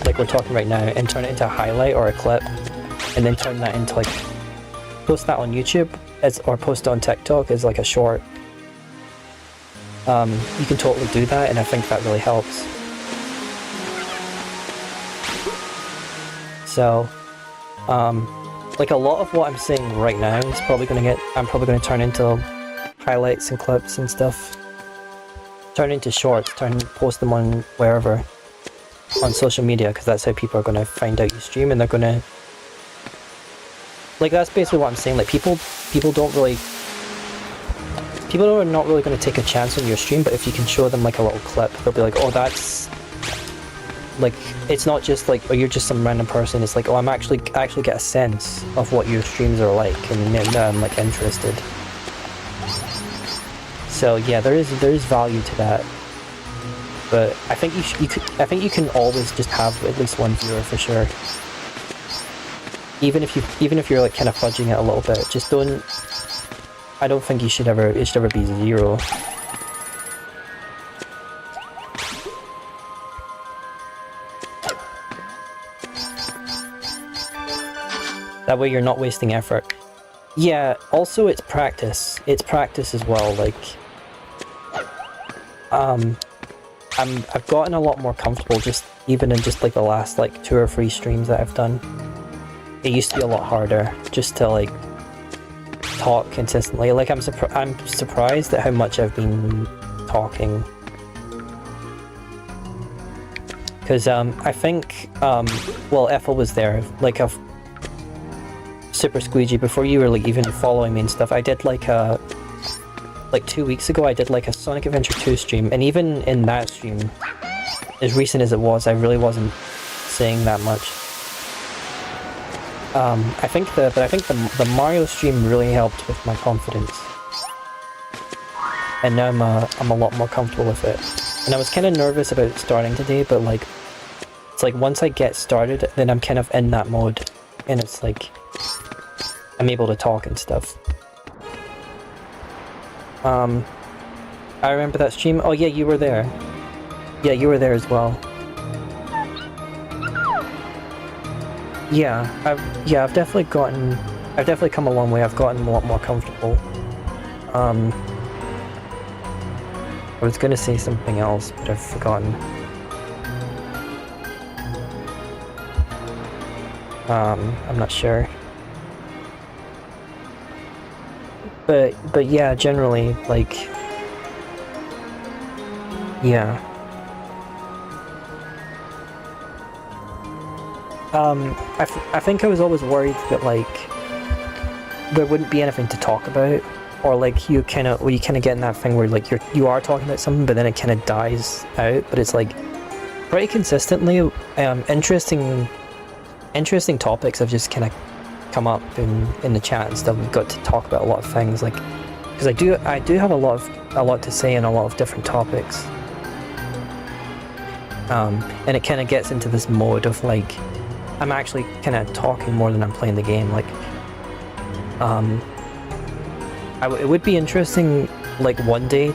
like we're talking right now, and turn it into a highlight or a clip, and then turn that into like, post that on YouTube or post it on TikTok as like a short. You can totally do that, and I think that really helps. So, like, a lot of what I'm saying right now is I'm probably going to turn into highlights and clips and stuff. Turn into shorts, post them on wherever, on social media, because that's how people are going to find out you stream, and they're going to, like, that's basically what I'm saying. Like, people don't really, people are not really going to take a chance on your stream, but if you can show them like a little clip, they'll be like, oh, that's like, it's not just like, oh, you're just some random person. It's like, oh, I actually get a sense of what your streams are like, and now I'm like interested. So yeah, there is value to that. But I think you can always just have at least one viewer for sure. Even if you're like kind of fudging it a little bit, just don't. I don't think it should ever be 0. That way you're not wasting effort. Yeah, also it's practice. It's practice as well, like I've gotten a lot more comfortable just even in just like the last like 2 or 3 streams that I've done. It used to be a lot harder just to like talk consistently. Like I'm surprised at how much I've been talking. Because I think well, Ethel was there, like a Super Squeegee, before you were like even following me and stuff. I did like 2 weeks ago I did like a Sonic Adventure 2 stream, and even in that stream, as recent as it was, I really wasn't saying that much. I think the Mario stream really helped with my confidence, and now I'm a lot more comfortable with it. And I was kind of nervous about starting today, but like it's like once I get started, then I'm kind of in that mode, and it's like I'm able to talk and stuff. I remember that stream. Oh yeah, you were there. Yeah, you were there as well. Yeah, I've definitely come a long way. I've gotten a lot more comfortable. I was gonna say something else, but I've forgotten. I'm not sure. But yeah, generally, like, yeah. I think I was always worried that like there wouldn't be anything to talk about, or like you kind of get in that thing where like you are talking about something, but then it kind of dies out. But it's like pretty consistently, interesting topics have just kind of come up in the chat and stuff. We've got to talk about a lot of things, like, because I do have a lot to say on a lot of different topics. And it kind of gets into this mode of like I'm actually kind of talking more than I'm playing the game. Like, it would be interesting, like one day,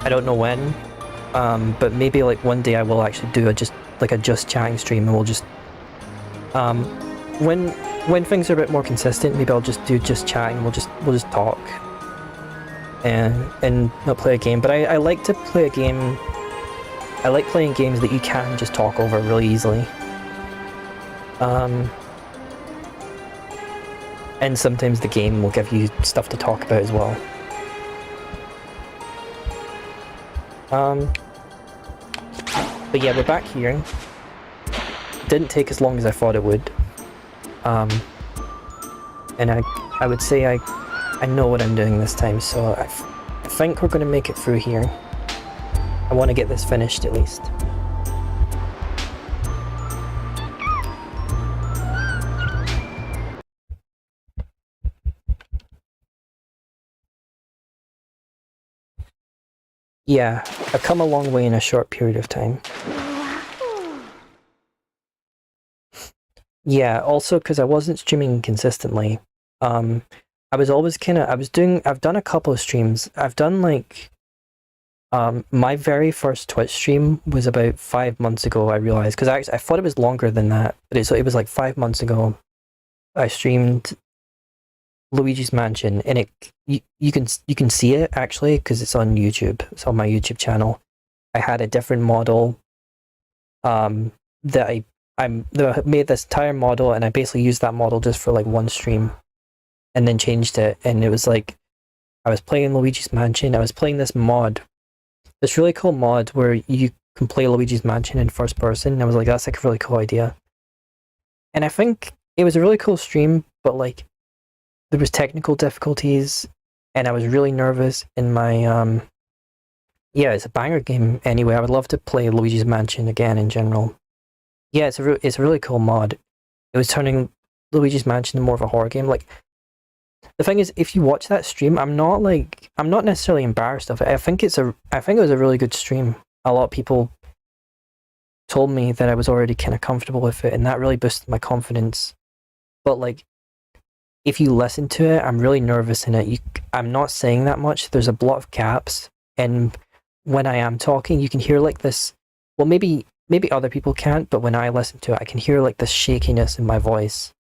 I don't know when, but maybe like one day I will actually do a just chatting stream, and we'll just when things are a bit more consistent, maybe I'll just do just chatting. We'll just talk and not play a game. But I like to play a game. I like playing games that you can just talk over really easily. And sometimes the game will give you stuff to talk about as well. But yeah, we're back here. Didn't take as long as I thought it would. And I would say I know what I'm doing this time, so I think we're going to make it through here. I want to get this finished at least. Yeah, I've come a long way in a short period of time. Yeah, also because I wasn't streaming consistently. I was always I've done a couple of streams. I've done like, my very first Twitch stream was about 5 months ago, I realized, because I thought it was longer than that, but it was like 5 months ago. I streamed Luigi's Mansion, and you can see it actually because it's on YouTube. It's on my YouTube channel. I had a different model that I made this entire model, and I basically used that model just for like one stream, and then changed it. And it was like I was playing Luigi's Mansion. I was playing this mod, this really cool mod where you can play Luigi's Mansion in first person. And I was like, that's like a really cool idea. And I think it was a really cool stream, but like there was technical difficulties, and I was really nervous in my yeah, it's a banger game anyway. I would love to play Luigi's Mansion again in general. Yeah, it's a really cool mod. It was turning Luigi's Mansion into more of a horror game. Like, the thing is, if you watch that stream, I'm not necessarily embarrassed of it. I think it was a really good stream. A lot of people told me that I was already kind of comfortable with it, and that really boosted my confidence. But like, if you listen to it, I'm really nervous in it. I'm not saying that much. There's a lot of gaps, and when I am talking, you can hear like this. Well, maybe other people can't, but when I listen to it, I can hear like this shakiness in my voice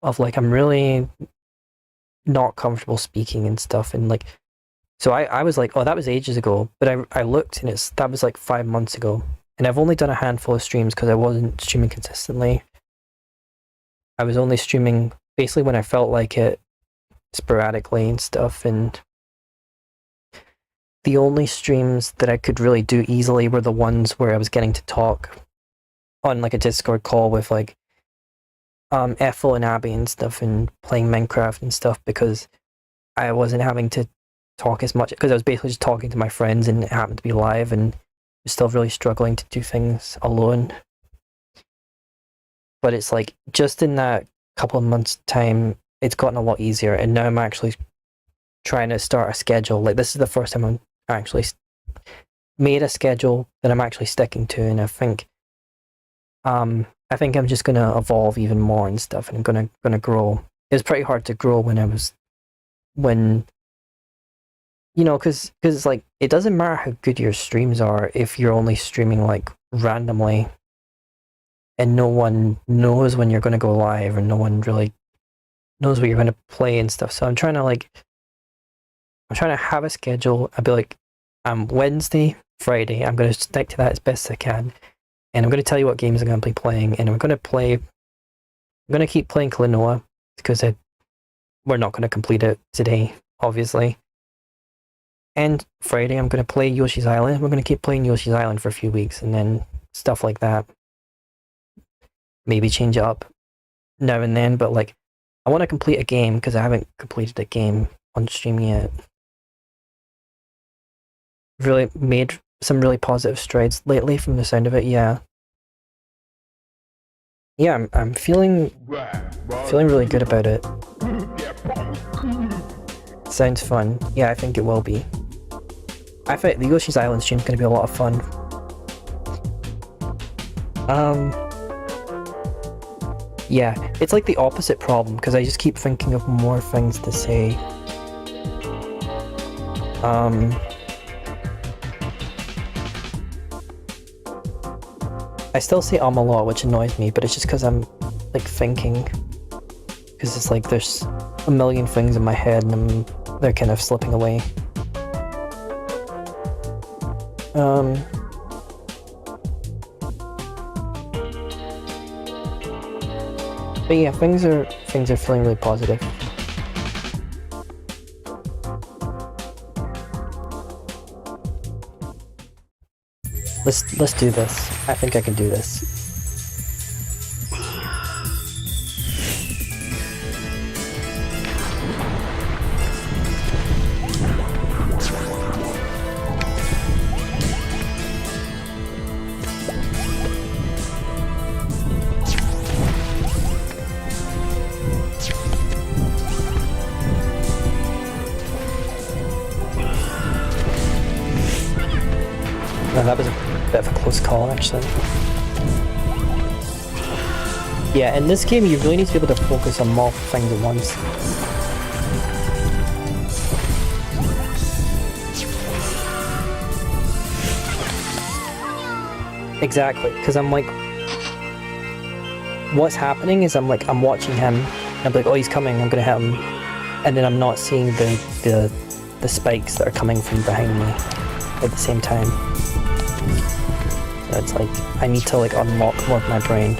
of like I'm really not comfortable speaking and stuff. And like, so I was like, oh, that was ages ago. But I looked and that was like 5 months ago. And I've only done a handful of streams because I wasn't streaming consistently. I was only streaming basically when I felt like it, sporadically and stuff. And the only streams that I could really do easily were the ones where I was getting to talk on like a Discord call with like Ethel and Abby and stuff, and playing Minecraft and stuff, because I wasn't having to talk as much, because I was basically just talking to my friends and it happened to be live, and was still really struggling to do things alone. But it's like, just in that couple of months time, it's gotten a lot easier, and now I'm actually trying to start a schedule. Like, this is the first time I'm actually made a schedule that I'm actually sticking to, and I think I'm just gonna evolve even more and stuff, and I'm gonna grow. It was pretty hard to grow when you know, because it's like, it doesn't matter how good your streams are if you're only streaming like randomly, and no one knows when you're gonna go live, and no one really knows what you're gonna play and stuff. So I'm trying to have a schedule. I'd be like, Wednesday, Friday, I'm gonna stick to that as best as I can. And I'm going to tell you what games I'm going to be playing, and I'm going to keep playing Klonoa, because we're not going to complete it today, obviously. And Friday, I'm going to play Yoshi's Island. We're going to keep playing Yoshi's Island for a few weeks, and then stuff like that. Maybe change it up now and then, but like, I want to complete a game, because I haven't completed a game on stream yet. Really made some really positive strides lately from the sound of it, yeah. Yeah, I'm feeling really good about it. Sounds fun. Yeah, I think it will be. I think the Yoshi's Island stream is going to be a lot of fun. Yeah, it's like the opposite problem, because I just keep thinking of more things to say. I still say a lot, which annoys me, but it's just because I'm like thinking, because it's like there's a million things in my head and they're kind of slipping away. But yeah, things are feeling really positive. Let's do this. I think I can do this. No, that was a bit of a close call, actually. Yeah, in this game you really need to be able to focus on multiple things at once. Exactly, because I'm like, what's happening is I'm watching him, and I'm like, oh, he's coming, I'm gonna hit him, and then I'm not seeing the spikes that are coming from behind me at the same time. So it's like, I need to like unlock more of my brain.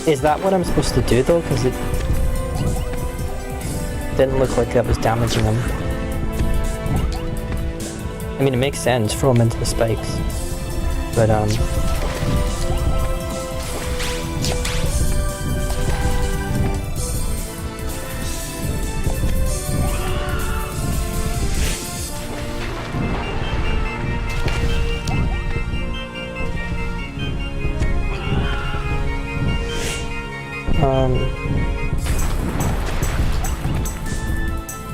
Is that what I'm supposed to do though? Because Didn't look like that was damaging him. I mean, it makes sense, throw him into the spikes. But,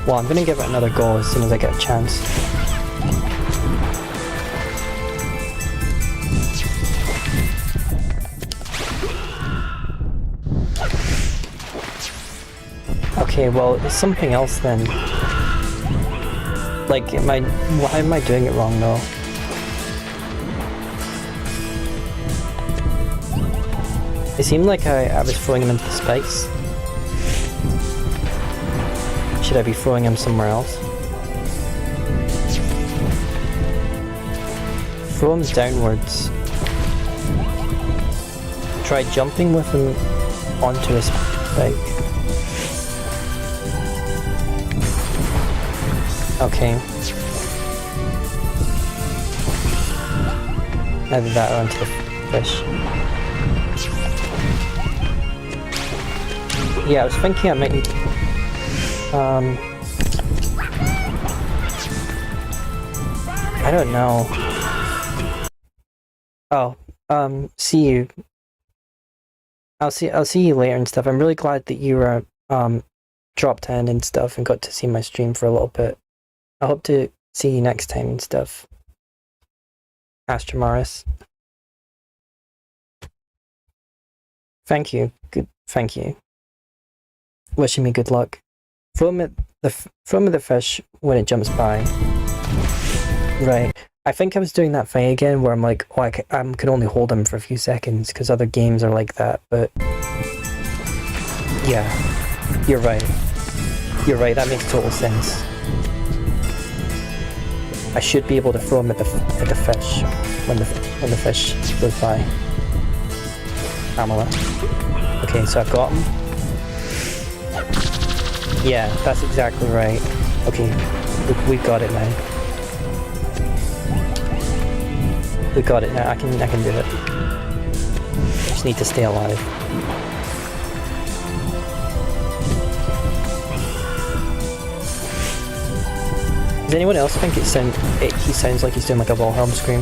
well, I'm gonna give it another go as soon as I get a chance. Okay, well, it's something else then. Like, why am I doing it wrong though? It seemed like I was throwing him into the spikes. Should I be throwing him somewhere else? Throw him downwards. Try jumping with him onto a spike. Okay. Either that or onto the fish. Yeah, I was thinking I might need... I don't know. Oh, see you. I'll see you later and stuff. I'm really glad that you were, dropped in and stuff and got to see my stream for a little bit. I hope to see you next time and stuff. Astromaris. Thank you. Good. Thank you. Wishing me good luck. Throw him at the fish when it jumps by. Right. I think I was doing that thing again where I'm like, oh, I can only hold him for a few seconds because other games are like that, but... Yeah. You're right. You're right, that makes total sense. I should be able to throw him at the fish when the fish goes by. Pamela. Okay, so I've got him. Yeah, that's exactly right. Okay, we've got it now. We got it now. I can do it. I just need to stay alive. Does anyone else think he sounds like he's doing like a Wilhelm scream?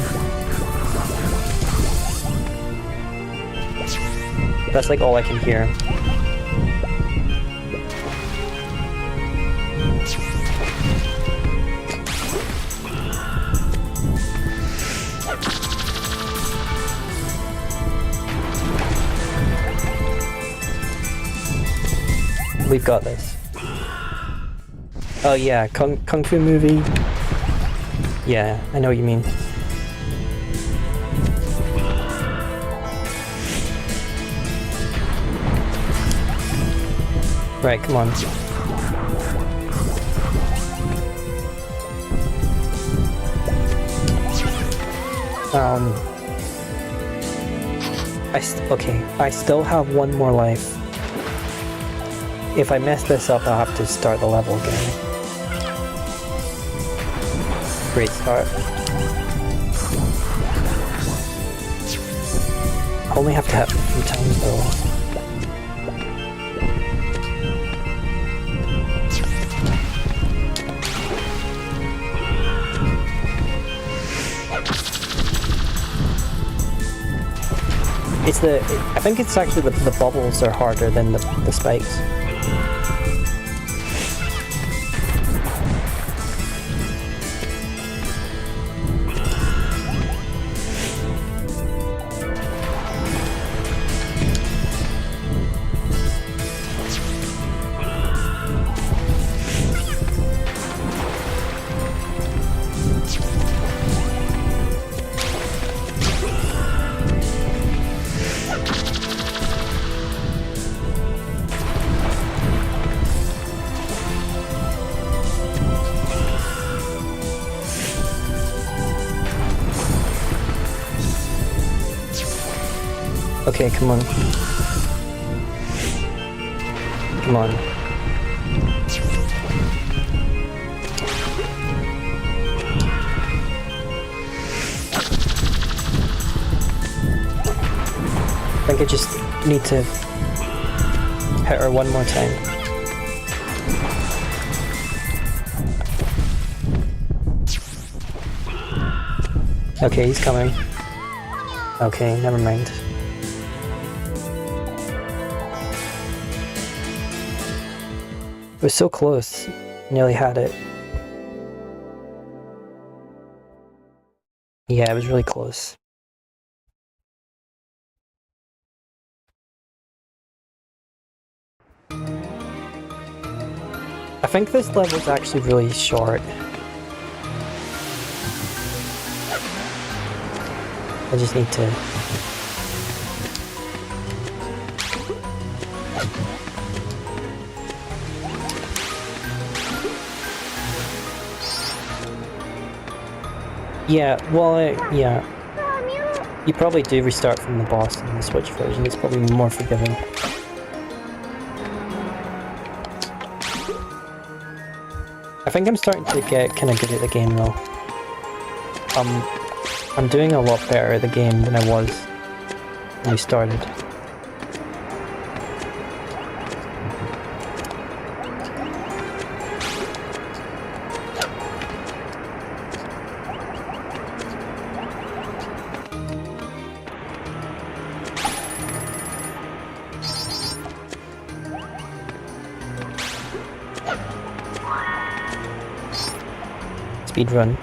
That's like all I can hear. We've got this. Oh yeah, Kung Fu movie. Yeah, I know what you mean. Right, come on. Okay, I still have one more life. If I mess this up, I'll have to start the level again. Great start. I only have to hit it a few times though. I think it's actually the bubbles are harder than the spikes. Okay, come on. Come on. think I just need to hit her one more time. Okay, he's coming. Okay, never mind. It was so close. Nearly had it. Yeah, it was really close. I think this level's actually really short. I just need to... Yeah, well, yeah. You probably do restart from the boss in the Switch version, it's probably more forgiving. I think I'm starting to get kind of good at the game though. I'm doing a lot better at the game than I was when we started. Speedrun.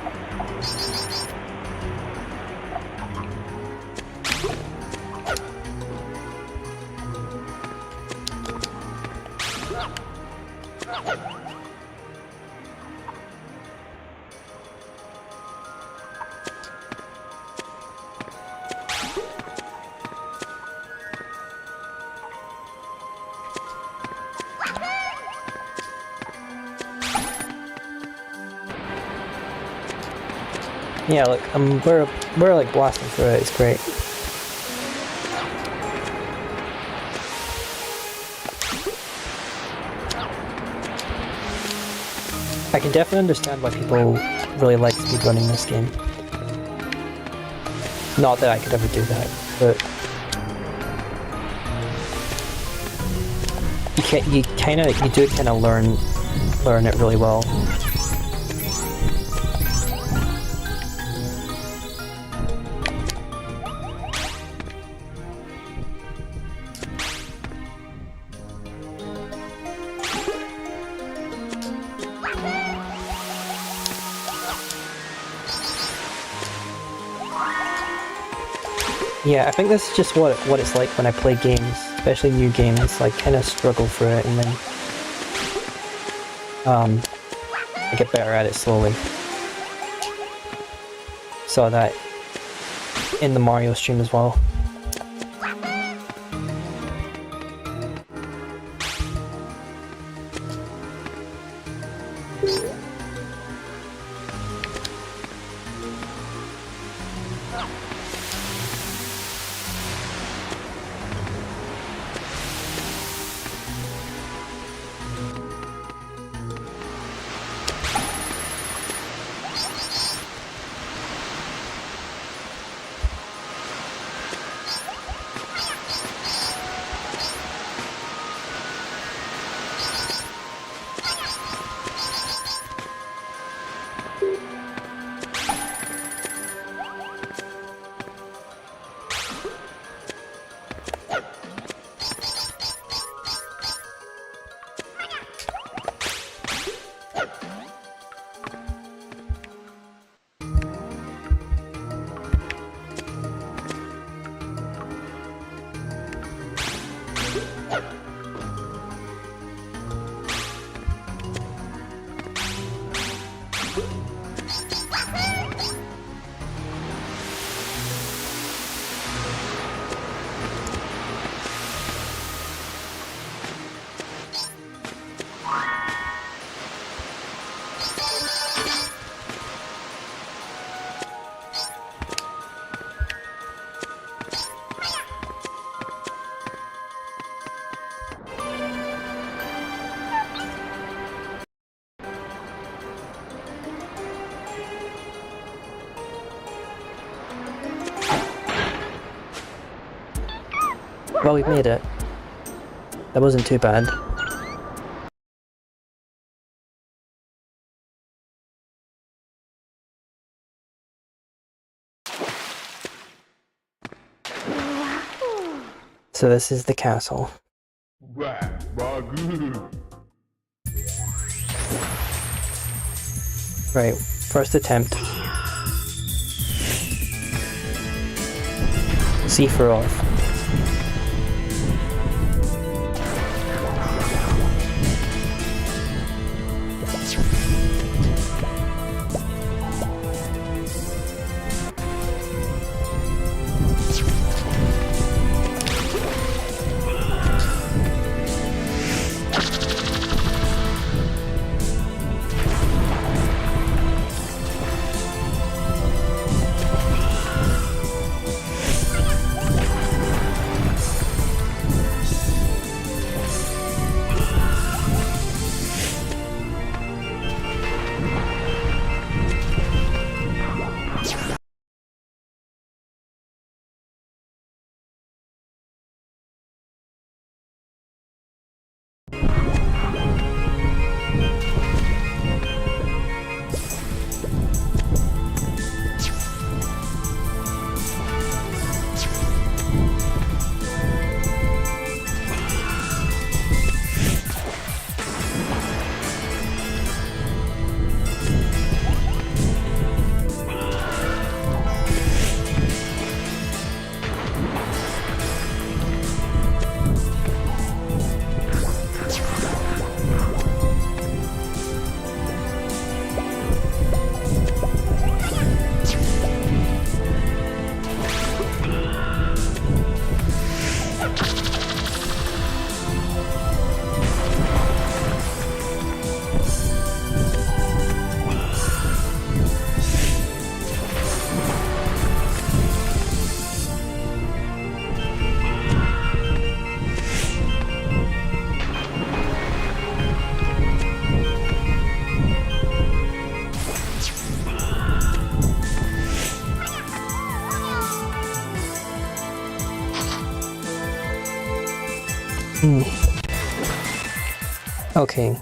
Yeah, look, we're like blasting through it. It's great. I can definitely understand why people really like speedrunning this game. Not that I could ever do that, but you do kind of learn it really well. Yeah, I think this is just what it's like when I play games, especially new games. I kind of struggle through it, and then I get better at it slowly. Saw that in the Mario stream as well. Well, we've made it. That wasn't too bad. So this is the castle. Right, first attempt. C for off. Okay.